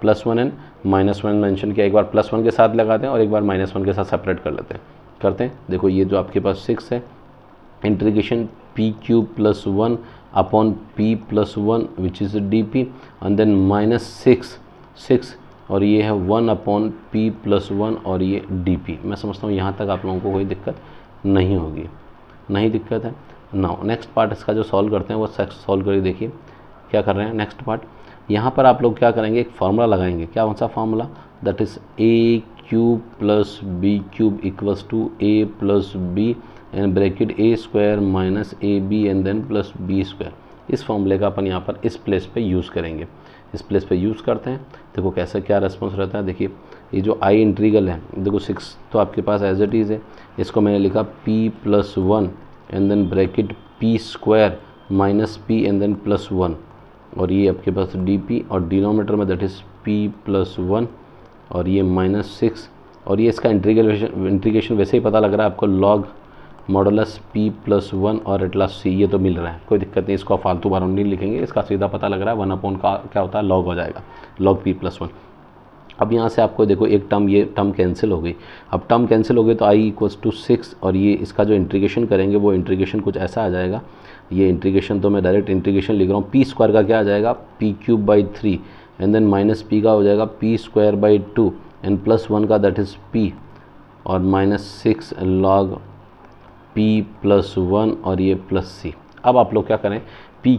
+1 एंड -1 मेंशन किया। एक बार +1 के साथ लगाते हैं और एक बार -1 के साथ सेपरेट कर लेते हैं, करते हैं। देखो ये जो आपके पास 6 है, integration p³ +1 upon p+1 which is dp and then -6 और ये है 1 अपॉन p+1 और ये dp। मैं समझता हूँ यहाँ तक आप लोगों को कोई दिक्कत नहीं होगी, नहीं दिक्कत है। नाउ नेक्स्ट पार्ट इसका जो सॉल्व करते हैं वो सॉल्व करिए। देखिए क्या कर रहे हैं, नेक्स्ट पार्ट यहाँ पर आप लोग क्या करेंगे, एक फार्मूला लगाएंगे, क्या कौन सा formula, that is a³ + b³ equals to a + b and bracket a² - ab and then +b²। इस फॉर्मूले का अपन यहाँ पर इस प्लेस पे यूज़ करेंगे, इस प्लेस पे यूज़ करते हैं। देखो कैसे क्या रेस्पॉन्स रहता है। देखिए ये जो i इंटीग्रल है, देखो 6 तो आपके पास एज इट इज़ है, इसको मैंने लिखा p+1 and then bracket p² - p and then +1 और ये आपके पास dp और डिनोमिनेटर में दैट इज़ p+1 और ये -6 और ये इसका इंटीग्रेशन वैसे ही पता लग रहा है आपको, log मॉडुलस p+1 और एट लास्ट c, ये तो मिल रहा है, कोई दिक्कत नहीं, इसको फालतू बार नहीं लिखेंगे, इसका सीधा पता लग रहा है 1 अपॉन का क्या होता है, log हो जाएगा, log p+1। अब यहाँ से आपको देखो एक टर्म, ये टर्म कैंसिल हो गई। अब टर्म कैंसिल हो गई तो i = 6 और ये इसका जो इंटीग्रेशन करेंगे वो इंटीग्रेशन कुछ ऐसा आ जाएगा। ये इंटीग्रेशन तो मैं डायरेक्ट इंटीग्रेशन लिख रहा हूँ, p² का क्या आ जाएगा, p³ एंड देन -p का हो जाएगा p² एंड +1 का दैट इज़ p और -6 log p+1 और ये +c। अब आप लोग क्या करें, p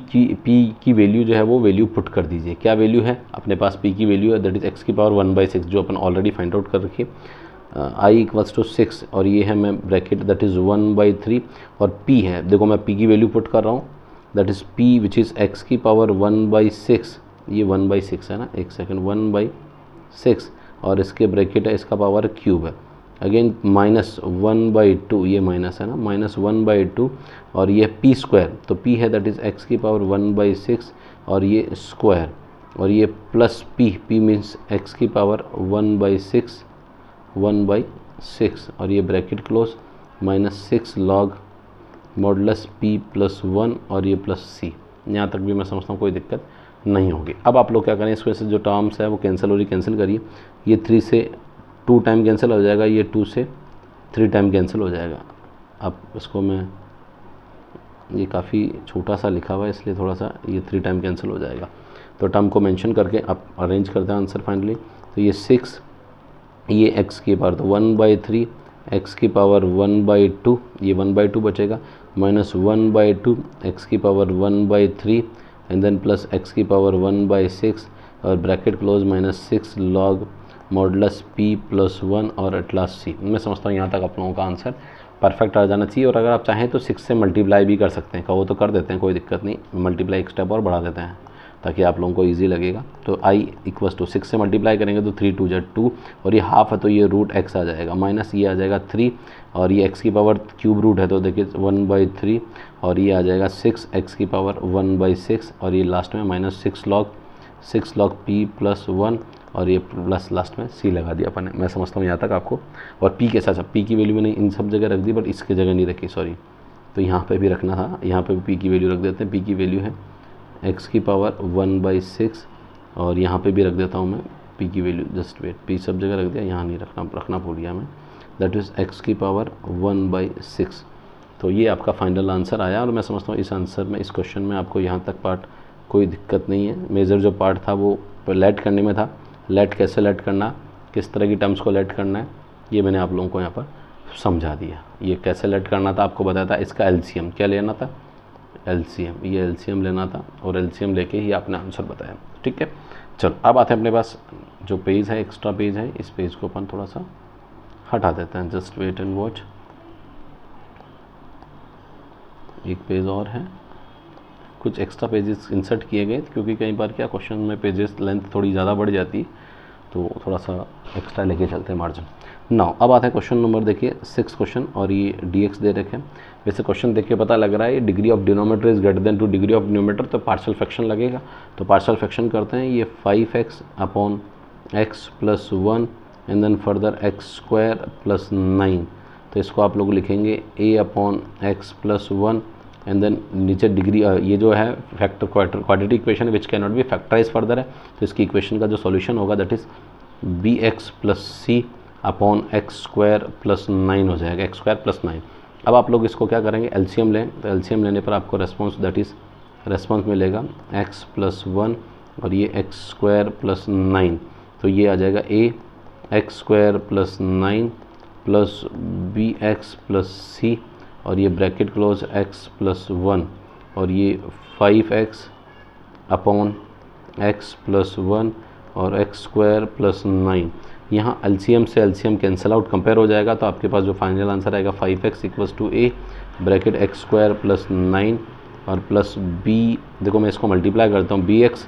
की वैल्यू जो है वो वैल्यू पुट कर दीजिए। क्या वैल्यू है अपने पास, p की वैल्यू है दैट इज़ x की पावर 1/6 जो अपन ऑलरेडी फाइंड आउट कर रखी है। i = 6 और ये है मैं ब्रैकेट दैट इज़ 1/3 और p है, देखो मैं p की वैल्यू पुट कर रहा हूँ that is p which is x की पावर 1/6, ये 1/6 है ना, एक सेकेंड, 1/6 और इसके ब्रैकेट है, इसका पावर क्यूब है, अगेन -1/2, ये माइनस है ना, -1/2 और ये p² तो p है दैट इज़ x की पावर 1/6 और ये स्क्वायर और ये प्लस p मीन्स x की पावर 1/6 और ये bracket close -6 log modulus p+1 और ये +c। यहाँ तक भी मैं समझता हूँ कोई दिक्कत नहीं होगी। अब आप लोग क्या करें, इसमें से जो टर्म्स है वो कैंसिल हो रही, कैंसिल करिए। ये 3 से 2 टाइम कैंसिल हो जाएगा, ये 2 से 3 टाइम कैंसिल हो जाएगा। अब इसको मैं, ये काफ़ी छोटा सा लिखा हुआ है इसलिए थोड़ा सा ये 3 टाइम कैंसिल हो जाएगा, तो टर्म को मेंशन करके आप अरेंज करते हैं आंसर फाइनली। तो ये 6, ये x की पावर तो 1/3, x की पावर 1/2, ये 1/2 बचेगा, -1/2 x की power 1/3 and then plus x की पावर 1/6 और bracket close -6 log modulus p+1 और एट लास्ट c। मैं समझता हूँ यहाँ तक आप लोगों का आंसर परफेक्ट आ जाना चाहिए। और अगर आप चाहें तो 6 से मल्टीप्लाई भी कर सकते हैं, वो तो कर देते हैं, कोई दिक्कत नहीं, मल्टीप्लाई एक स्टेप और बढ़ा देते हैं ताकि आप लोगों को इजी लगेगा। तो i इक्वल्स टू 6 से मल्टीप्लाई करेंगे तो 3 2 = 2 और ये हाफ है तो ये रूट x आ जाएगा, माइनस ये आ जाएगा 3 और ये x की पावर क्यूब रूट है तो देखिए 1/3 और ये आ जाएगा 6 x की पावर 1/6 और ये लास्ट में माइनस 6 log p + 1 और ये प्लस लास्ट में c लगा दिया अपन ने। मैं समझता हूँ यहाँ तक आपको। और p के साथ साथ p की वैल्यू मैंने इन सब जगह रख दी बट इसके जगह नहीं रखी, सॉरी, तो यहाँ पे भी रखना था, यहाँ पे भी p की वैल्यू रख देते हैं। p की वैल्यू है x की पावर 1/6 और यहाँ पे भी रख देता हूँ मैं p की वैल्यू, जस्ट वेट, p सब जगह रख दिया, यहाँ नहीं रखना भूल गया मैं, दैट इज़ x की पावर 1/6। तो ये आपका फाइनल आंसर आया और मैं समझता हूँ इस आंसर में, इस क्वेश्चन में आपको यहाँ तक पार्ट कोई दिक्कत नहीं है। मेजर जो पार्ट था वो लेट करने में था, लेट कैसे लेट करना, किस तरह की टर्म्स को लेट करना है, ये मैंने आप लोगों को यहाँ पर समझा दिया। ये कैसे लेट करना था आपको बताया था, इसका एलसीएम क्या लेना था, एलसीएम, ये एलसीएम लेना था और एलसीएम लेके ही आपने आंसर बताया। ठीक है, चलो अब आते हैं अपने पास जो पेज है, एक्स्ट्रा पेज है, इस पेज को अपन थोड़ा सा हटा देते हैं, जस्ट वेट एंड वॉच। एक पेज और है, कुछ एक्स्ट्रा पेजेस इंसर्ट किए गए क्योंकि कई बार क्या क्वेश्चन में पेजेस लेंथ थोड़ी ज़्यादा बढ़ जाती है तो थोड़ा सा एक्स्ट्रा लेके चलते हैं मार्जिन। नाउ अब आता है क्वेश्चन नंबर, देखिए 6 क्वेश्चन और ये dx दे रखे हैं। वैसे क्वेश्चन देख के पता लग रहा है degree of denominator is greater than to degree of numerator, तो पार्शियल फ्रैक्शन लगेगा। तो पार्शियल फ्रैक्शन करते हैं, ये 5x/x + 1 and then further x² + 9, तो इसको आप लोग लिखेंगे a/x + 1 एंड देन नीचे डिग्री, ये जो है factor quadratic equation which can not be factorise further है, तो इसकी इक्वेशन का जो सॉल्यूशन होगा दैट इज़ bx + c/x² + 9 हो जाएगा, x² + 9। अब आप लोग इसको क्या करेंगे, एलसीएम लें, तो एलसीएम लेने पर आपको रेस्पॉन्स दैट इज़ रेस्पॉन्स मिलेगा x + 1 और ये x² + 9, तो ये आ जाएगा a(x² + 9 + bx + c) और ये ब्रैकेट क्लोज x + 1 और ये 5x/x + 1 और x² + 9। यहाँ एलसीएम से एलसीएम कैंसिल आउट, कंपेयर हो जाएगा, तो आपके पास जो फाइनल आंसर आएगा 5x = a ब्रैकेट x² + 9 और प्लस b, देखो मैं इसको मल्टीप्लाई करता हूँ, bx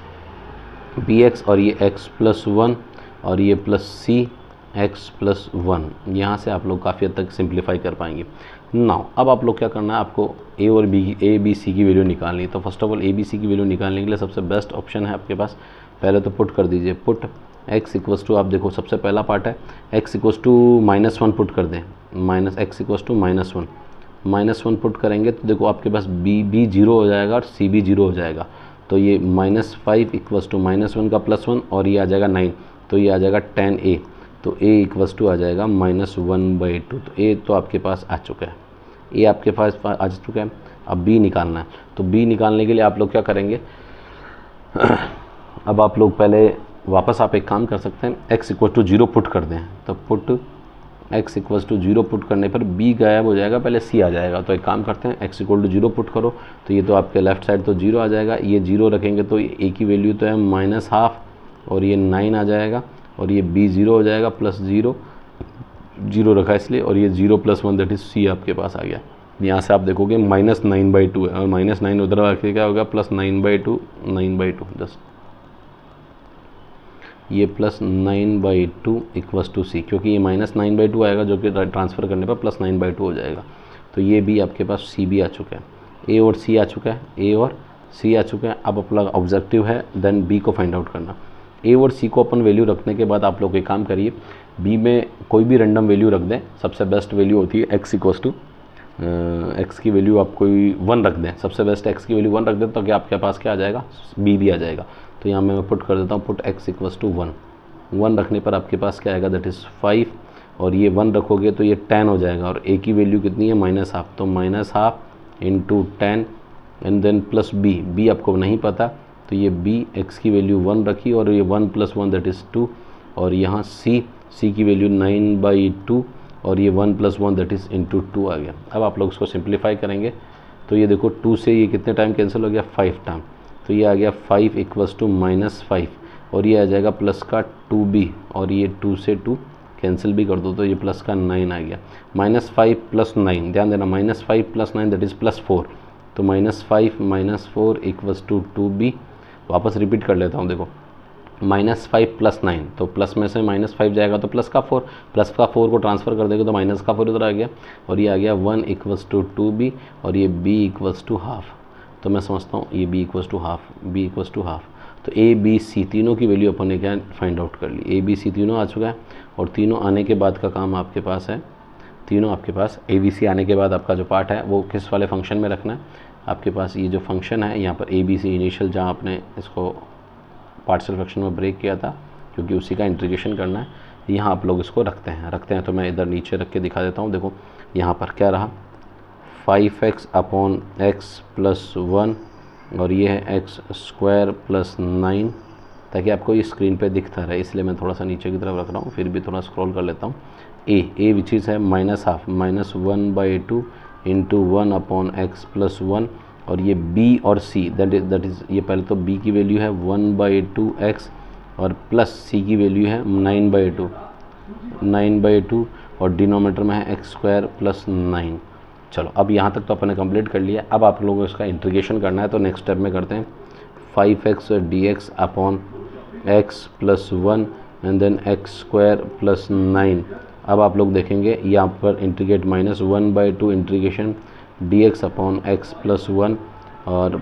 और ये x + 1 और ये प्लस c x + 1। यहाँ से आप लोग काफ़ी हद तक सिंप्लीफाई कर पाएंगे। नाउ अब आप लोग क्या करना है, आपको a और b c की वैल्यू निकालनी है। तो first of all a b c की वैल्यू निकालने के लिए सबसे बेस्ट ऑप्शन है आपके पास, पहले तो पुट कर दीजिए, पुट x = आप देखो सबसे पहला पार्ट है x = -1 पुट कर दें, x = -1 पुट करेंगे तो देखो आपके पास b 0 हो जाएगा और c भी 0 हो जाएगा, तो ये -5 = -1 का +1 और ये आ जाएगा 9, तो ये आ जाएगा 10a, तो a आ जाएगा -1/2, तो a तो आपके पास आ चुका है, a आपके पास आ चुका है। अब b निकालना है, तो b निकालने के लिए आप लोग क्या करेंगे अब आप लोग पहले वापस आप एक काम कर सकते हैं, x = 0 पुट कर दें, तो पुट x = 0 पुट करने पर b गायब हो जाएगा, पहले c आ जाएगा। तो एक काम करते हैं, x = 0 पुट करो, तो ये तो आपके लेफ्ट साइड तो 0 आ जाएगा, ये 0 रखेंगे तो a की वैल्यू तो है -½ और ये 9 आ जाएगा और ये b 0 हो जाएगा, +0 रखा इसलिए, और ये 0 + 1 दैट इज़ c आपके पास आ गया। यहाँ से आप देखोगे -9/2 है और -9 उधर आके क्या होगा, +9/2 जस्ट ये +9/2 = c, क्योंकि ये -9/2 आएगा जो कि ट्रांसफ़र करने पर +9/2 हो जाएगा। तो ये भी आपके पास c भी आ चुका है, a और c आ चुका है, a और c आ चुका है। अब अपना ऑब्जेक्टिव है देन b को फाइंड आउट करना। a और c को अपन वैल्यू रखने के बाद आप लोग एक काम करिए, b में कोई भी रैंडम वैल्यू रख दें, सबसे बेस्ट वैल्यू होती है x की वैल्यू आप कोई 1 रख दें, सबसे बेस्ट x की वैल्यू 1 रख दें, तो क्या आपके पास क्या आ जाएगा, b भी आ जाएगा। तो यहाँ मैं पुट कर देता हूँ, पुट x = 1 रखने पर आपके पास क्या आएगा, दैट इज़ 5 और ये 1 रखोगे तो ये 10 हो जाएगा और a की वैल्यू कितनी है, -½ तो -½ × 10 एंड देन प्लस b आपको नहीं पता, तो ये b x की वैल्यू 1 रखी और ये 1 + 1 दैट इज़ 2 और यहाँ c की वैल्यू 9/2 और ये 1 + 1 दैट इज़ × 2 आ गया। अब आप लोग इसको सिंप्लीफाई करेंगे तो ये देखो 2 से ये कितने टाइम कैंसिल हो गया, 5 टाइम, तो ये आ गया 5 = -5 और ये आ जाएगा प्लस का 2b और ये 2 से 2 कैंसिल भी कर दो तो ये प्लस का 9 आ गया। -5 + 9, ध्यान देना, -5 + 9 दैट इज़ +4, तो -5 - 4 = 2b। वापस रिपीट कर लेता हूँ, देखो -5 + 9, तो प्लस में से -5 जाएगा तो प्लस का 4 को ट्रांसफ़र कर देगा तो माइनस का 4 इधर आ गया, और ये आ गया 1 = 2b, और ये b = ½ तो मैं समझता हूँ ये b = ½ तो a b c तीनों की वैल्यू अपन ने क्या फाइंड आउट कर ली। a b c तीनों आ चुका है, और तीनों आने के बाद का काम आपके पास है, तीनों आपके पास a b c आने के बाद आपका जो पार्ट है वो किस वाले फंक्शन में रखना है। आपके पास ये जो फंक्शन है यहाँ पर a b c इनिशियल, जहाँ आपने इसको पार्शियल फ्रैक्शन में ब्रेक किया था, क्योंकि उसी का इंटीग्रेशन करना है, यहाँ आप लोग इसको रखते हैं। तो मैं इधर नीचे रख के दिखा देता हूँ। देखो यहाँ पर क्या रहा, 5x / x + 1, और ये है x² + 9, ताकि आपको ये स्क्रीन पे दिखता रहे, इसलिए मैं थोड़ा सा नीचे की तरफ रख रहा हूँ। फिर भी थोड़ा स्क्रॉल कर लेता हूँ। a विच इज़ है -½ -1/2 × 1 / x + 1, और ये b और c दैट इज़ ये पहले तो b की वैल्यू है 1/2x, और प्लस c की वैल्यू है 9/2, और डिनोमिनेटर में है x² + 9। चलो अब यहाँ तक तो अपन ने कंप्लीट कर लिया। अब आप लोगों को इसका इंटीग्रेशन करना है, तो नेक्स्ट स्टेप में करते हैं। 5x dx / x + 1 and then x² + 9। अब आप लोग देखेंगे यहाँ पर इंटीग्रेट -1/2 इंटीग्रेशन dx / x + 1, और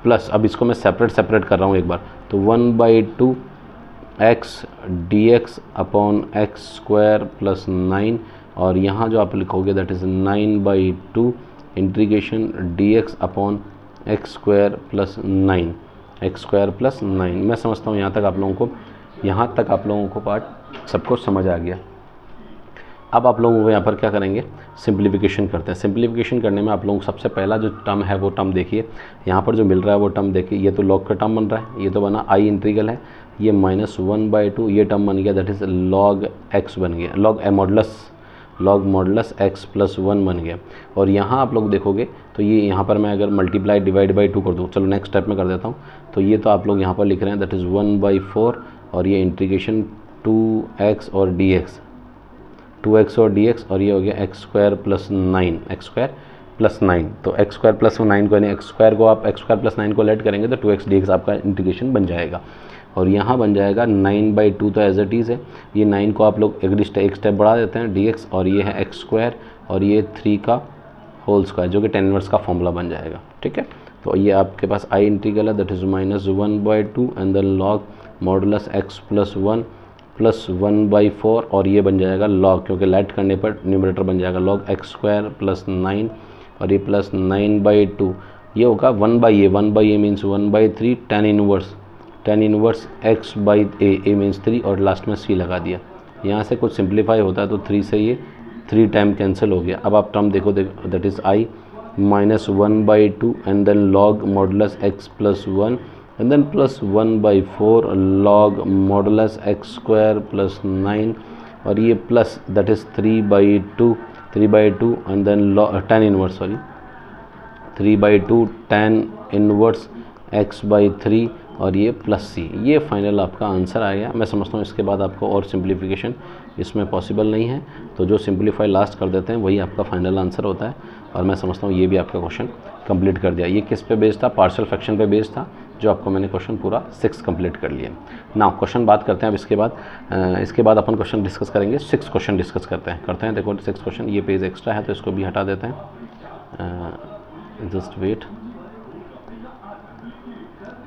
प्लस, अब इसको मैं सेपरेट कर रहा हूँ एक बार, तो 1/2 x dx / x² + 9, और यहाँ जो आप लिखोगे that is 9/2 integration dx / x² + 9, x² + 9। मैं समझता हूँ यहाँ तक आप लोगों को पार्ट सब कुछ समझ आ गया। अब आप लोगों को यहाँ पर क्या करेंगे, सिंप्लीफिकेशन करते हैं। सिंप्लीफिकेशन करने में आप लोगों को सबसे पहला जो टर्म है वो टर्म देखिए, यहाँ पर जो मिल रहा है वो टर्म देखिए। ये तो लॉग का टर्म बन रहा है, ये तो बना i इंटीग्रल है, ये -1/2 ये टर्म बन गया, दैट इज़ log x बन गया, log मॉडुलस x + 1 बन गया। और यहाँ आप लोग देखोगे तो ये यहाँ पर मैं अगर मल्टीप्लाई डिवाइड बाई 2 कर दूँ, चलो नेक्स्ट स्टेप में कर देता हूँ, तो ये तो आप लोग यहाँ पर लिख रहे हैं दैट इज़ 1/4, और ये इंटीग्रेशन 2x और dx, 2x और dx, और ये हो गया x² + 9, x² + 9। तो x² + 9 को, यानी x² को आप x² + 9 को लेट करेंगे तो 2x dx आपका इंटीग्रेशन बन जाएगा, और यहाँ बन जाएगा 9/2, तो एज इट इज़ है। ये 9 को आप लोग एक स्टेप बढ़ा देते हैं dx, और ये है x², और ये 3 का होल स्क्वायर, जो कि tan इनवर्स का फॉर्मूला बन जाएगा। ठीक है, तो ये आपके पास i इंटीग्रल है, that is -1/2 and then log modulus x + 1 + 1/4, और ये बन जाएगा log, क्योंकि लेट करने पर न्यूमरेटर बन जाएगा log x² + 9, और ये प्लस 9/2, ये होगा 1/a means 1/3 tan inverse x/a means 3, और लास्ट में c लगा दिया। यहाँ से कुछ सिंप्लीफाई होता है तो 3 से ये 3 टाइम कैंसिल हो गया। अब आप टर्म देखो that is i -1/2 and then log modulus x + 1 and then plus 1/4 log modulus x² + 9, और ये plus that is 3/2 and then tan inverse 3/2 tan inverse x/3, और ये प्लस c। ये फाइनल आपका आंसर आएगा। मैं समझता हूँ इसके बाद आपको और सिंप्लीफिकेशन इसमें पॉसिबल नहीं है, तो जो सिंप्लीफाई लास्ट कर देते हैं वही आपका फाइनल आंसर होता है, और मैं समझता हूँ ये भी आपका क्वेश्चन कंप्लीट कर दिया। ये किस पे बेस्ड था, पार्शियल फ्रैक्शन पे बेस्ड था, जो आपको मैंने क्वेश्चन पूरा 6 कंप्लीट कर लिया। ना क्वेश्चन बात करते हैं अब इसके बाद अपन क्वेश्चन डिस्कस करेंगे। 6 क्वेश्चन डिस्कस करते हैं। देखो 6 क्वेश्चन, ये पेज एक्स्ट्रा है तो इसको भी हटा देते हैं, जस्ट वेट।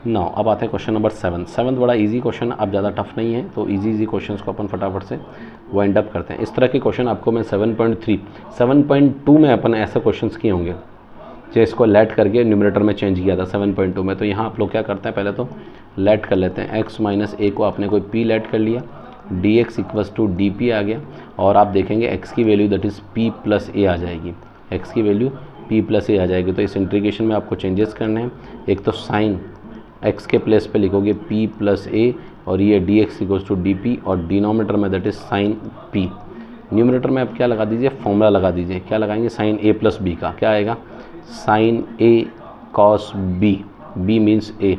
नाउ अब आते हैं क्वेश्चन नंबर 7 बड़ा इजी क्वेश्चन, अब ज़्यादा टफ नहीं है, तो इजी क्वेश्चंस को अपन फटाफट से वाइंड अप करते हैं। इस तरह के क्वेश्चन आपको मैं 7.2 में अपन ऐसे क्वेश्चंस किए होंगे, जो इसको लेट करके न्यूमरेटर में चेंज किया था 7.2 में। तो यहाँ आप लोग क्या करते हैं, पहले तो लेट कर लेते हैं, x - a को आपने कोई p लेट कर लिया, dx = dp आ गया, और आप देखेंगे x की value that is p + a आ जाएगी, x की वैल्यू p + a आ जाएगी। तो इस इंटीग्रेशन में आपको चेंजेस करने हैं। एक तो साइन x के प्लेस पे लिखोगे p + a, और ये dx = dp, और डिनोमिनेटर में that is sign p। Numerator में आप क्या लगा दीजिए, फॉर्मूला लगा दीजिए, क्या लगाएंगे, साइन a + b का, क्या आएगा, sine a cos b, b means a,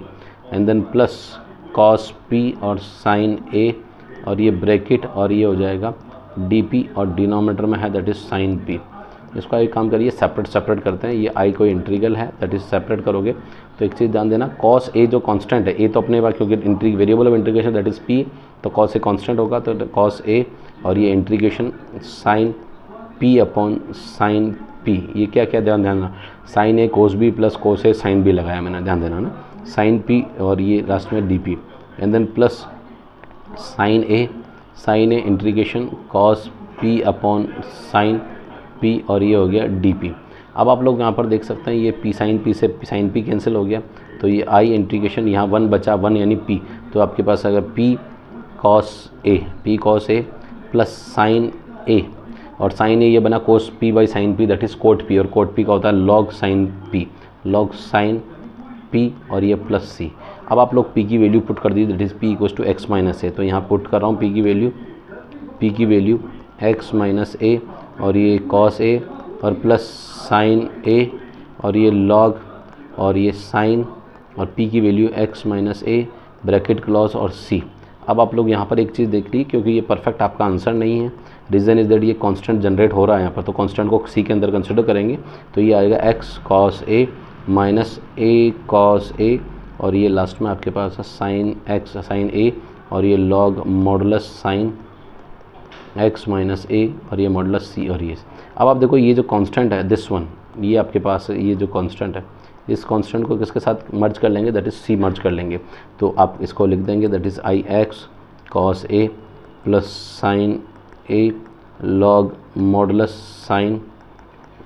and then plus cos p और साइन a, और ये ब्रैकेट, और ये हो जाएगा डी पी और डिनोमिनेटर में है दैट इज़ साइन पी। इसका एक काम करिए, सेपरेट करते हैं। ये आई कोई इंटीग्रल है, दैट इज सेपरेट करोगे तो एक चीज़ ध्यान देना, कॉस ए जो कांस्टेंट है, ए तो अपने पास क्योंकि variable of integration that is p, तो कॉस ए कांस्टेंट होगा, तो कॉस ए और ये integration sine p upon sine p. ये क्या क्या ध्यान देना, sine a cos b plus cos a sine b लगाया मैंने, ध्यान देना ना, साइन पी और ये लास्ट में d p and then plus sine a integration cos p upon sine p और ये हो गया डी पी। अब आप लोग यहाँ पर देख सकते हैं ये पी साइन पी से साइन पी कैंसिल हो गया, तो ये आई इंटीग्रेशन यहाँ वन बचा, वन यानी पी, तो आपके पास अगर P cos A plus sine A, और साइन ए ये बना cos P by sine P that is cot P, और कोट पी का होता है लॉग साइन पी और ये प्लस सी। अब आप लोग पी की वैल्यू पुट कर दीजिए, that is P equals to X minus A, तो यहाँ पुट कर रहा हूँ पी की वैल्यू एक्स माइनस ए और ये कॉस ए और प्लस साइन ए और ये लॉग और ये साइन और p की value x minus A bracket clause और c। अब आप लोग यहाँ पर एक चीज़ देख ली, क्योंकि ये परफेक्ट आपका आंसर नहीं है, रीज़न इज़ दैट ये कांस्टेंट जनरेट हो रहा है यहाँ पर, तो कांस्टेंट को c के अंदर कंसिडर करेंगे, तो ये आएगा x cos A minus A cos ए और ये लास्ट में आपके पास साइन x साइन ए और ये log modulus sine x minus A और ये मॉडुलस c और ये। अब आप देखो ये जो कांस्टेंट है दिस वन, ये आपके पास ये जो कांस्टेंट है, इस कांस्टेंट को किसके साथ मर्ज कर लेंगे, दैट इज़ c मर्ज कर लेंगे, तो आप इसको लिख देंगे that is I X cos A plus sine A log modulus sine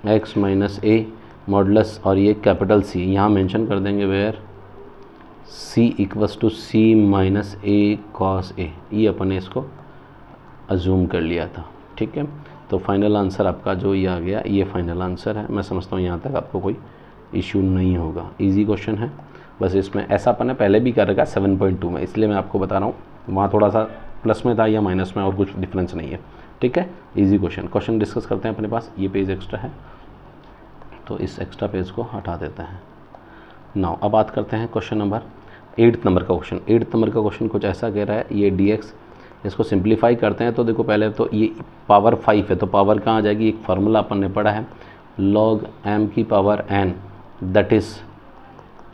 x minus A modulus और ये कैपिटल C यहाँ मेंशन कर देंगे where c equals to c minus A cos A, ये अपन ने इसको अजूम कर लिया था, ठीक है। तो फाइनल आंसर आपका जो ये आ गया, ये फाइनल आंसर है। मैं समझता हूँ यहाँ तक आपको कोई इशू नहीं होगा, इजी क्वेश्चन है। बस इसमें ऐसा अपन ने पहले भी कर रखा 7.2 में, इसलिए मैं आपको बता रहा हूँ, वहाँ थोड़ा सा प्लस में था या माइनस में, और कुछ डिफरेंस नहीं है, ठीक है। इजी क्वेश्चन डिस्कस करते हैं। अपने पास ये पेज एक्स्ट्रा है, तो इस एक्स्ट्रा पेज को हटा देते हैं। नाउ अब बात करते हैं क्वेश्चन नंबर 8 नंबर का क्वेश्चन। 8 नंबर का क्वेश्चन कुछ ऐसा कह रहा है, ये dx, इसको सिंप्लीफाई करते हैं। तो देखो पहले तो ये पावर 5 है, तो पावर कहाँ आ जाएगी, एक फार्मूला अपन ने पढ़ा है log m की power n, that is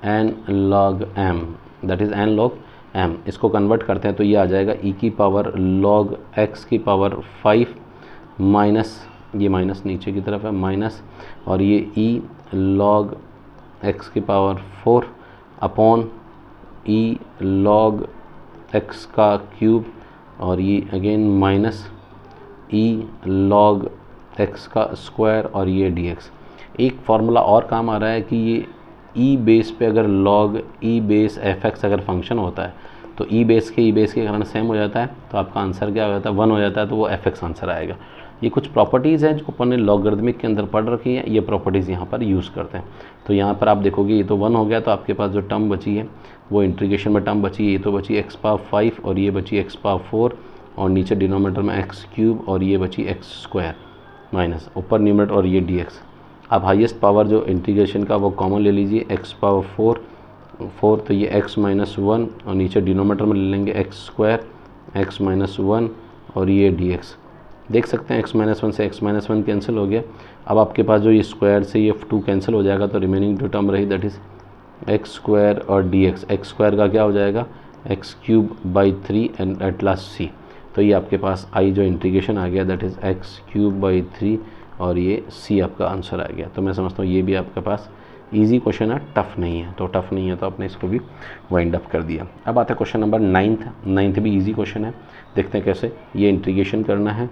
n log m, that is n log m। इसको कन्वर्ट करते हैं तो ये आ जाएगा e की पावर log x की पावर 5 माइनस, ये माइनस नीचे की तरफ है माइनस, और ये e log x की power 4 upon e log x का क्यूब, और ये again minus e log x का स्क्वायर और ये dx। एक फार्मूला और काम आ रहा है कि ये e बेस पे अगर log e बेस fx अगर फंक्शन होता है तो e बेस के कारण सेम हो जाता है, तो आपका आंसर क्या हो जाता है, 1 हो जाता है, तो वो fx आंसर आएगा। ये कुछ प्रॉपर्टीज़ हैं जो अपन ने लॉगरिथमिक के अंदर पढ़ रखी हैं, ये प्रॉपर्टीज़ यहाँ पर यूज़ करते हैं। तो यहाँ पर आप देखोगे ये तो 1 हो गया, तो आपके पास जो टर्म बची है वो इंटीग्रेशन में टर्म बची है, ये तो बची x पावर 5 और ये बची x पावर 4 और नीचे डिनोमिनेटर में x क्यूब और ये बची x स्क्वायर माइनस ऊपर न्यूमरेटर और ये dx। अब हाईएस्ट पावर जो इंटीग्रेशन का वो कॉमन ले लीजिए, x पावर 4 तो ये x माइनस 1 और नीचे डिनोमिनेटर में ले लेंगे x स्क्वायर x माइनस 1 और ये dx। देख सकते हैं x माइनस 1 से x माइनस 1 कैंसिल हो गया। अब आपके पास जो ये स्क्वायर से ये 2 कैंसिल हो जाएगा, तो रिमेनिंग जो टर्म रही दैट इज़ x स्क्वायर और dx। x स्क्वायर का क्या हो जाएगा, x cube by 3 and eight last c। तो ये आपके पास i जो इंटीग्रेशन आ गया that is x cube by 3 और ये c आपका आंसर आ गया। तो मैं समझता हूँ ये भी आपके पास इजी क्वेश्चन है, टफ़ नहीं है। तो टफ़ नहीं है तो आपने इसको भी वाइंड अप कर दिया। अब आता है क्वेश्चन नंबर 9th भी इजी क्वेश्चन है। देखते हैं कैसे। ये इंटीग्रेशन करना है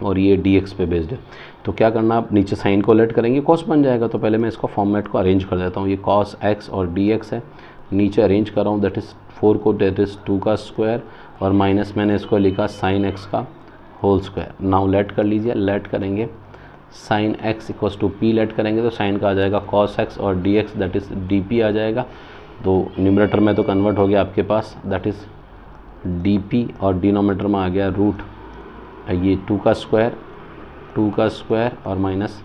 और ये dx पे बेस्ड है। तो क्या करना, आप नीचे साइन को लेट करेंगे, कॉस बन जाएगा। तो पहले मैं इसको फॉर्मेट को अरेंज कर देता हूँ। ये कॉस x और dx है, नीचे अरेंज कर रहा हूँ दैट इज़ 4 को दैट इज़ 2 का स्क्वायर और माइनस मैंने इसको लिखा साइन x का होल स्क्वायर। नाउ लेट कर लीजिए, लेट करेंगे sine x equals to p, लेट करेंगे तो साइन का आ जाएगा cos x और dx दैट इज़ dp आ जाएगा। तो न्यूमरेटर में तो कन्वर्ट हो गया आपके पास दैट इज़ dp और डिनोमिनेटर में आ गया रूट ये 2 का स्क्वायर और माइनस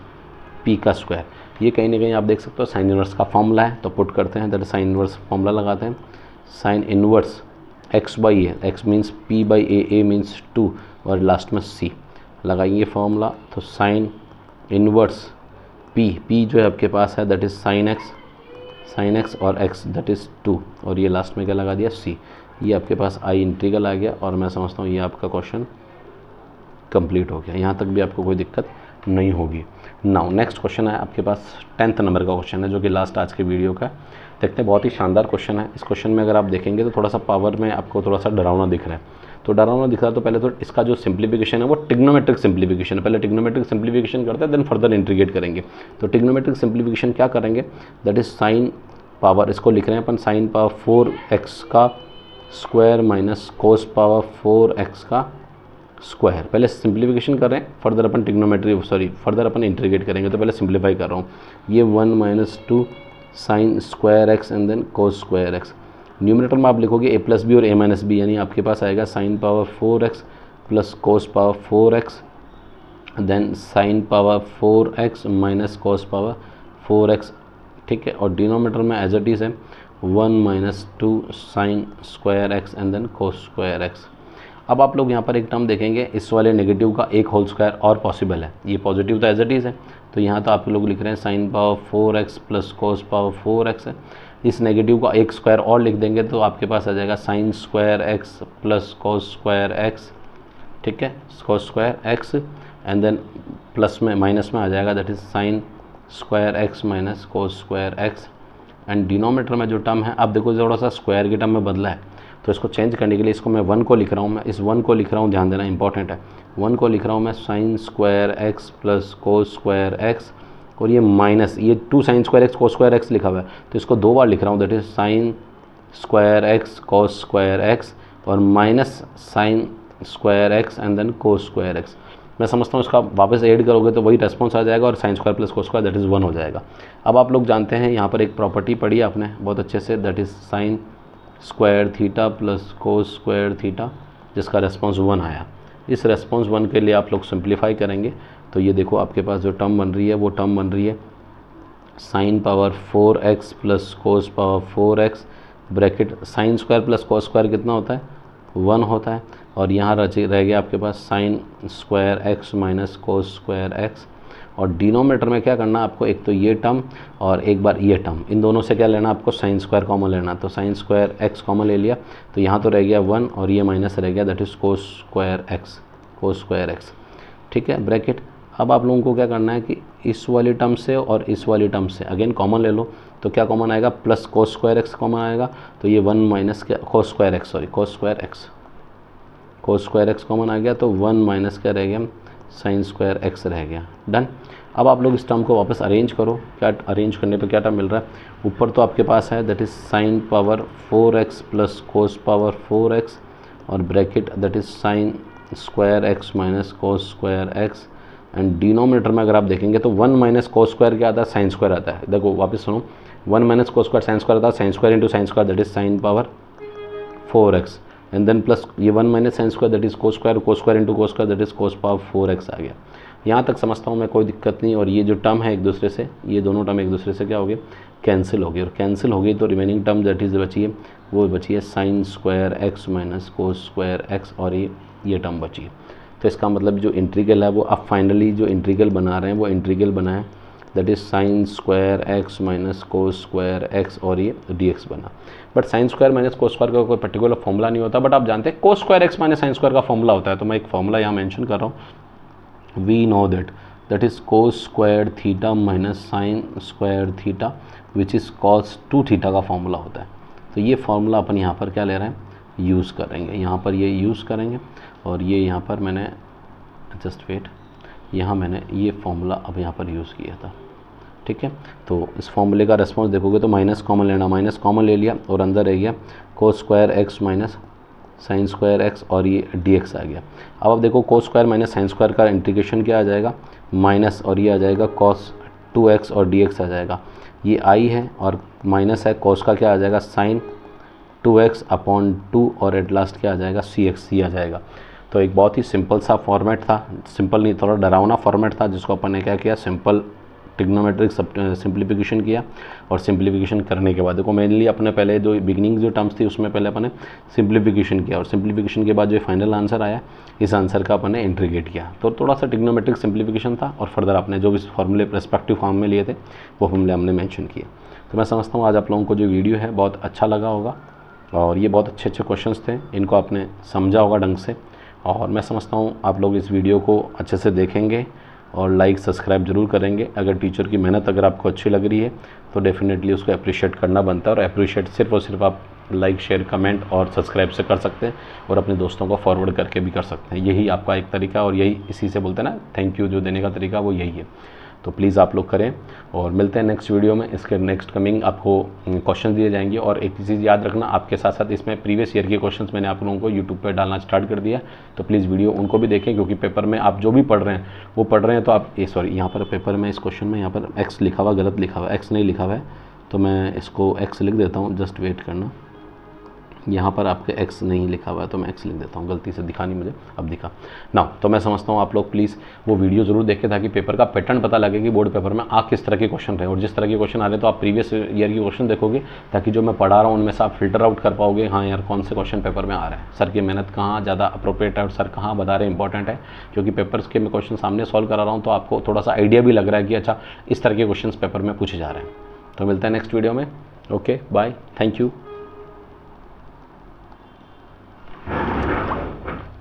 p का स्क्वायर। ये कहीं ना कहीं आप देख सकते हो साइन इनवर्स का फॉर्मूला है, तो पुट करते हैं दैट साइन इनवर्स फॉर्मूला लगाते हैं। Sine inverse x by A, x means P by A means 2 और लास्ट में सी लगाएंगे फॉर्मूला। तो साइन इनवर्स पी जो है आपके पास है दैट इज़ साइन एक्स और एक्स दैट इज़ 2 और ये लास्ट में क्या लगा दिया सी। ये आपके पास आई इंटीग्रल आ गया और मैं समझता हूँ ये आपका क्वेश्चन कंप्लीट हो गया। यहाँ तक भी आपको कोई दिक्कत नहीं होगी। नाउ नेक्स्ट क्वेश्चन है आपके पास 10th नंबर का क्वेश्चन है जो कि लास्ट आज के वीडियो का। देखते हैं, बहुत ही शानदार क्वेश्चन है। इस क्वेश्चन में अगर आप देखेंगे तो थोड़ा सा पावर में आपको थोड़ा सा डरावना दिख रहा है। तो डरावना दिख रहा है तो पहले तो इसका जो सिंप्लीफिकेशन है वो ट्रिग्नोमेट्रिक सिंप्लीफिकेशन है। पहले ट्रिग्नोमेट्रिक सिंप्लीफिकेशन करते हैं, देन फर्दर इंटीग्रेट करेंगे। तो ट्रिग्नोमेट्रिक सिंप्लीफिकेशन क्या करेंगे, दैट इज साइन पावर, इसको लिख रहे हैं अपन साइन पावर 4x का square minus cos power 4x का स्क्वायर। पहले सिंप्लीफिकेशन कर रहे हैं, फर्दर अपन फर्दर अपन इंटीग्रेट करेंगे। तो पहले सिंप्लीफाई कर रहा हूँ, ये 1 minus 2 sine square x and then cos square x. Numerator में आप लिखोगे a प्लस बी और a माइनस बी, यानी आपके पास आएगा sine power 4x plus cos power 4x then sine power 4x minus cos power 4x, ठीक है। और डिनोमिनेटर में एज इट इज़ है 1 minus 2 sine square x and then cos square x. अब आप लोग यहाँ पर एक टर्म देखेंगे, इस वाले नेगेटिव का एक होल स्क्वायर और पॉसिबल है। ये पॉजिटिव तो एज इट इज़ है, तो यहाँ तो आप लोग लिख रहे हैं sign power 4x plus cos power 4x है। इस नेगेटिव का एक स्क्वायर और लिख देंगे तो आपके पास आ जाएगा sine square x plus cos square x, ठीक है, cos square x and then plus में माइनस में आ जाएगा that is sine square x minus cos square x. And denominator में जो टर्म है, अब देखो थोड़ा सा स्क्वायर के टर्म में बदला है, तो इसको चेंज करने के लिए इसको मैं 1 को लिख रहा हूँ। मैं इस 1 को लिख रहा हूँ, ध्यान देना इंपॉर्टेंट है। 1 को लिख रहा हूँ मैं sign square x plus cos square X और ये माइनस ये 2 sine square X cos square x लिखा हुआ है, तो इसको 2 बार लिख रहा हूँ that is sine square X cos square X और minus sine square x and then cos square X. मैं समझता हूँ इसका वापस ऐड करोगे तो वही रेस्पॉन्स आ जाएगा और sine square plus cos square that is 1 हो जाएगा। अब आप लोग जानते हैं यहाँ पर एक प्रॉपर्टी पढ़ी आपने बहुत अच्छे से, that is sine square theta plus cos square theta जिसका रेस्पॉन्स 1 आया। इस रेस्पॉन्स 1 के लिए आप लोग सिंप्लीफाई करेंगे तो ये देखो आपके पास जो टर्म बन रही है वो टर्म बन रही है sign power 4x plus cos power 4x bracket sine square plus cos square कितना होता है 1 होता है और यहाँ रह गया आपके पास sine square x minus cos square x। और डिनोमिनेटर में क्या करना आपको, एक तो ये टर्म और एक बार ये टर्म, इन दोनों से क्या लेना आपको साइन स्क्वायर कॉमन लेना। तो साइन स्क्वायर x कॉमन ले लिया तो यहाँ तो रह गया 1 और ये माइनस रह गया that is cos square x, ठीक है, ब्रैकेट। अब आप लोगों को क्या करना है कि इस वाली टर्म से और इस वाली टर्म से अगेन कॉमन ले लो तो क्या कॉमन आएगा, plus cos square x common आएगा। तो ये 1 माइनस क्या कोस स्क्वायर एक्स कॉमन आ गया तो 1 माइनस क्या रह गया साइन स्क्वायर एक्स रह गया, डन। अब आप लोग इस टर्म को वापस अरेंज करो, क्या अरेंज करने पे क्या टर्म मिल रहा है, ऊपर तो आपके पास है that is sine power 4x plus cos power 4x और bracket that is sine square x minus cos square x. And denominator में अगर आप देखेंगे तो 1 माइनस कोस स्क्वायर क्या आता है, साइन स्क्वायर आता है। देखो वापस सुनो, 1 minus cos square sine square आता है, sine square into sine square that is sine power 4x and then plus ये 1 minus sine square that is cos square into cos square that is cos power 4x आ गया। यहाँ तक समझता हूँ मैं, कोई दिक्कत नहीं। और ये जो टर्म है एक दूसरे से, ये दोनों टर्म एक दूसरे से क्या हो गए, कैंसिल हो गई। और कैंसिल हो गई तो रिमेनिंग टर्म दैट इज़ बची है वो बची है sine square x minus cos square X और ये टर्म बची है। तो इसका मतलब जो इंटीग्रल है वो अब फाइनली जो इंटीग्रल बना रहे हैं वो इंटीग्रल बना है that is sine square x minus cos square X और ये dx बना। But sine square minus cos square का कोई पर्टिकुलर फॉर्मूला नहीं होता, बट आप जानते हैं कोस square x minus sine square का फॉर्मूला होता है। तो मैं एक फॉर्मूला यहाँ मेंशन कर रहा हूँ, we know that is cos square theta minus sine square theta which is cos 2 theta का फॉर्मूला होता है। तो ये फॉर्मूला अपन यहाँ पर क्या ले रहे हैं, यूज़ करेंगे, यहाँ पर ये यूज़ करेंगे। और ये यहाँ पर मैंने जस्ट वेट, यहाँ मैंने ये फॉर्मूला अब यहाँ पर यूज़ किया था, ठीक है। तो इस फॉर्मूले का रेस्पॉन्स देखोगे तो माइनस कॉमन लेना, माइनस कॉमन ले लिया और अंदर रह गया कोस square x minus sine square X और ये dx आ गया। अब आप देखो cos square minus sine square का इंटीग्रेशन क्या आ जाएगा, माइनस और ये आ जाएगा कॉस 2x और dx आ जाएगा। ये i है और माइनस है, कॉस का क्या आ जाएगा साइन 2x अपॉन 2 और एट लास्ट क्या आ जाएगा c आ जाएगा। तो एक बहुत ही सिंपल सा फॉर्मेट था, सिंपल नहीं थोड़ा डरावना फॉर्मेट था जिसको अपन ने क्या किया, सिंपल ट्रिग्नोमेट्रिक सिंप्लीफिकेशन किया, और सिंप्लीफिकेशन करने के बाद देखो मेनली अपने पहले जो बिगिनिंग जो टर्म्स थी उसमें पहले अपने सिंप्लीफिकेशन किया, और सिंप्लीफिकेशन के बाद जो फाइनल आंसर आया इस आंसर का अपने इंटीग्रेट किया। तो थोड़ा सा ट्रिग्नोमेट्रिक सिंप्लीफिकेशन था, और फर्दर आपने जो भी फॉर्मूले रेस्पेक्टिव फॉर्म में लिए थे वो फॉर्मूले हमने मेंशन किए। तो मैं समझता हूँ आज आप लोगों को जो वीडियो है बहुत अच्छा लगा होगा, और ये बहुत अच्छे क्वेश्चंस थे, इनको आपने समझा होगा ढंग से, और मैं समझता हूँ आप लोग इस वीडियो को अच्छे से देखेंगे और लाइक सब्सक्राइब जरूर करेंगे। अगर टीचर की मेहनत अगर आपको अच्छी लग रही है तो डेफिनेटली उसको अप्रिशिएट करना बनता है, और अप्रिशिएट सिर्फ और सिर्फ आप लाइक शेयर कमेंट और सब्सक्राइब से कर सकते हैं, और अपने दोस्तों को फॉरवर्ड करके भी कर सकते हैं। यही आपका एक तरीका, और यही इसी से बोलते हैं ना थैंक यू जो देने का तरीका वो यही है। तो प्लीज़ आप लोग करें, और मिलते हैं नेक्स्ट वीडियो में। इसके नेक्स्ट कमिंग आपको क्वेश्चन दिए जाएंगे, और एक चीज़ याद रखना आपके साथ साथ इसमें प्रीवियस ईयर के क्वेश्चंस मैंने आप लोगों को यूट्यूब पे डालना स्टार्ट कर दिया, तो प्लीज़ वीडियो उनको भी देखें, क्योंकि पेपर में आप जो भी पढ़ रहे हैं वो पढ़ रहे हैं तो आप सॉरी यहाँ पर पेपर में इस क्वेश्चन में यहाँ पर एक्स लिखा हुआ गलत लिखा हुआ, एक्स नहीं लिखा हुआ है, तो मैं इसको एक्स लिख देता हूँ, जस्ट वेट करना। यहाँ पर आपके एक्स नहीं लिखा हुआ है तो मैं एक्स लिख देता हूँ, गलती से दिखा नहीं मुझे, अब दिखा ना। तो मैं समझता हूँ आप लोग प्लीज़ वो वीडियो ज़रूर देखें, ताकि पेपर का पैटर्न पता लगे कि बोर्ड पेपर में आ किस तरह के क्वेश्चन रहे, और जिस तरह के क्वेश्चन आ रहे हैं तो आप प्रीवियस ईयर के क्वेश्चन देखोगे, ताकि जो मैं पढ़ा रहा हूँ उनमें से आप फिल्टर आउट कर पाओगे, हाँ यार कौन से क्वेश्चन पेपर में आ रहा है, सर की मेहनत कहाँ ज़्यादा अप्रोप्रिएट है और सर कहाँ बता रहे इंपॉर्टेंट है। क्योंकि पेपर्स के मैं क्वेश्चन सामने सॉल्व करा रहा हूँ तो आपको थोड़ा सा आइडिया भी लग रहा है कि अच्छा इस तरह के क्वेश्चन पेपर में पूछे जा रहे हैं। तो मिलते हैं नेक्स्ट वीडियो में। Okay bye, thank you.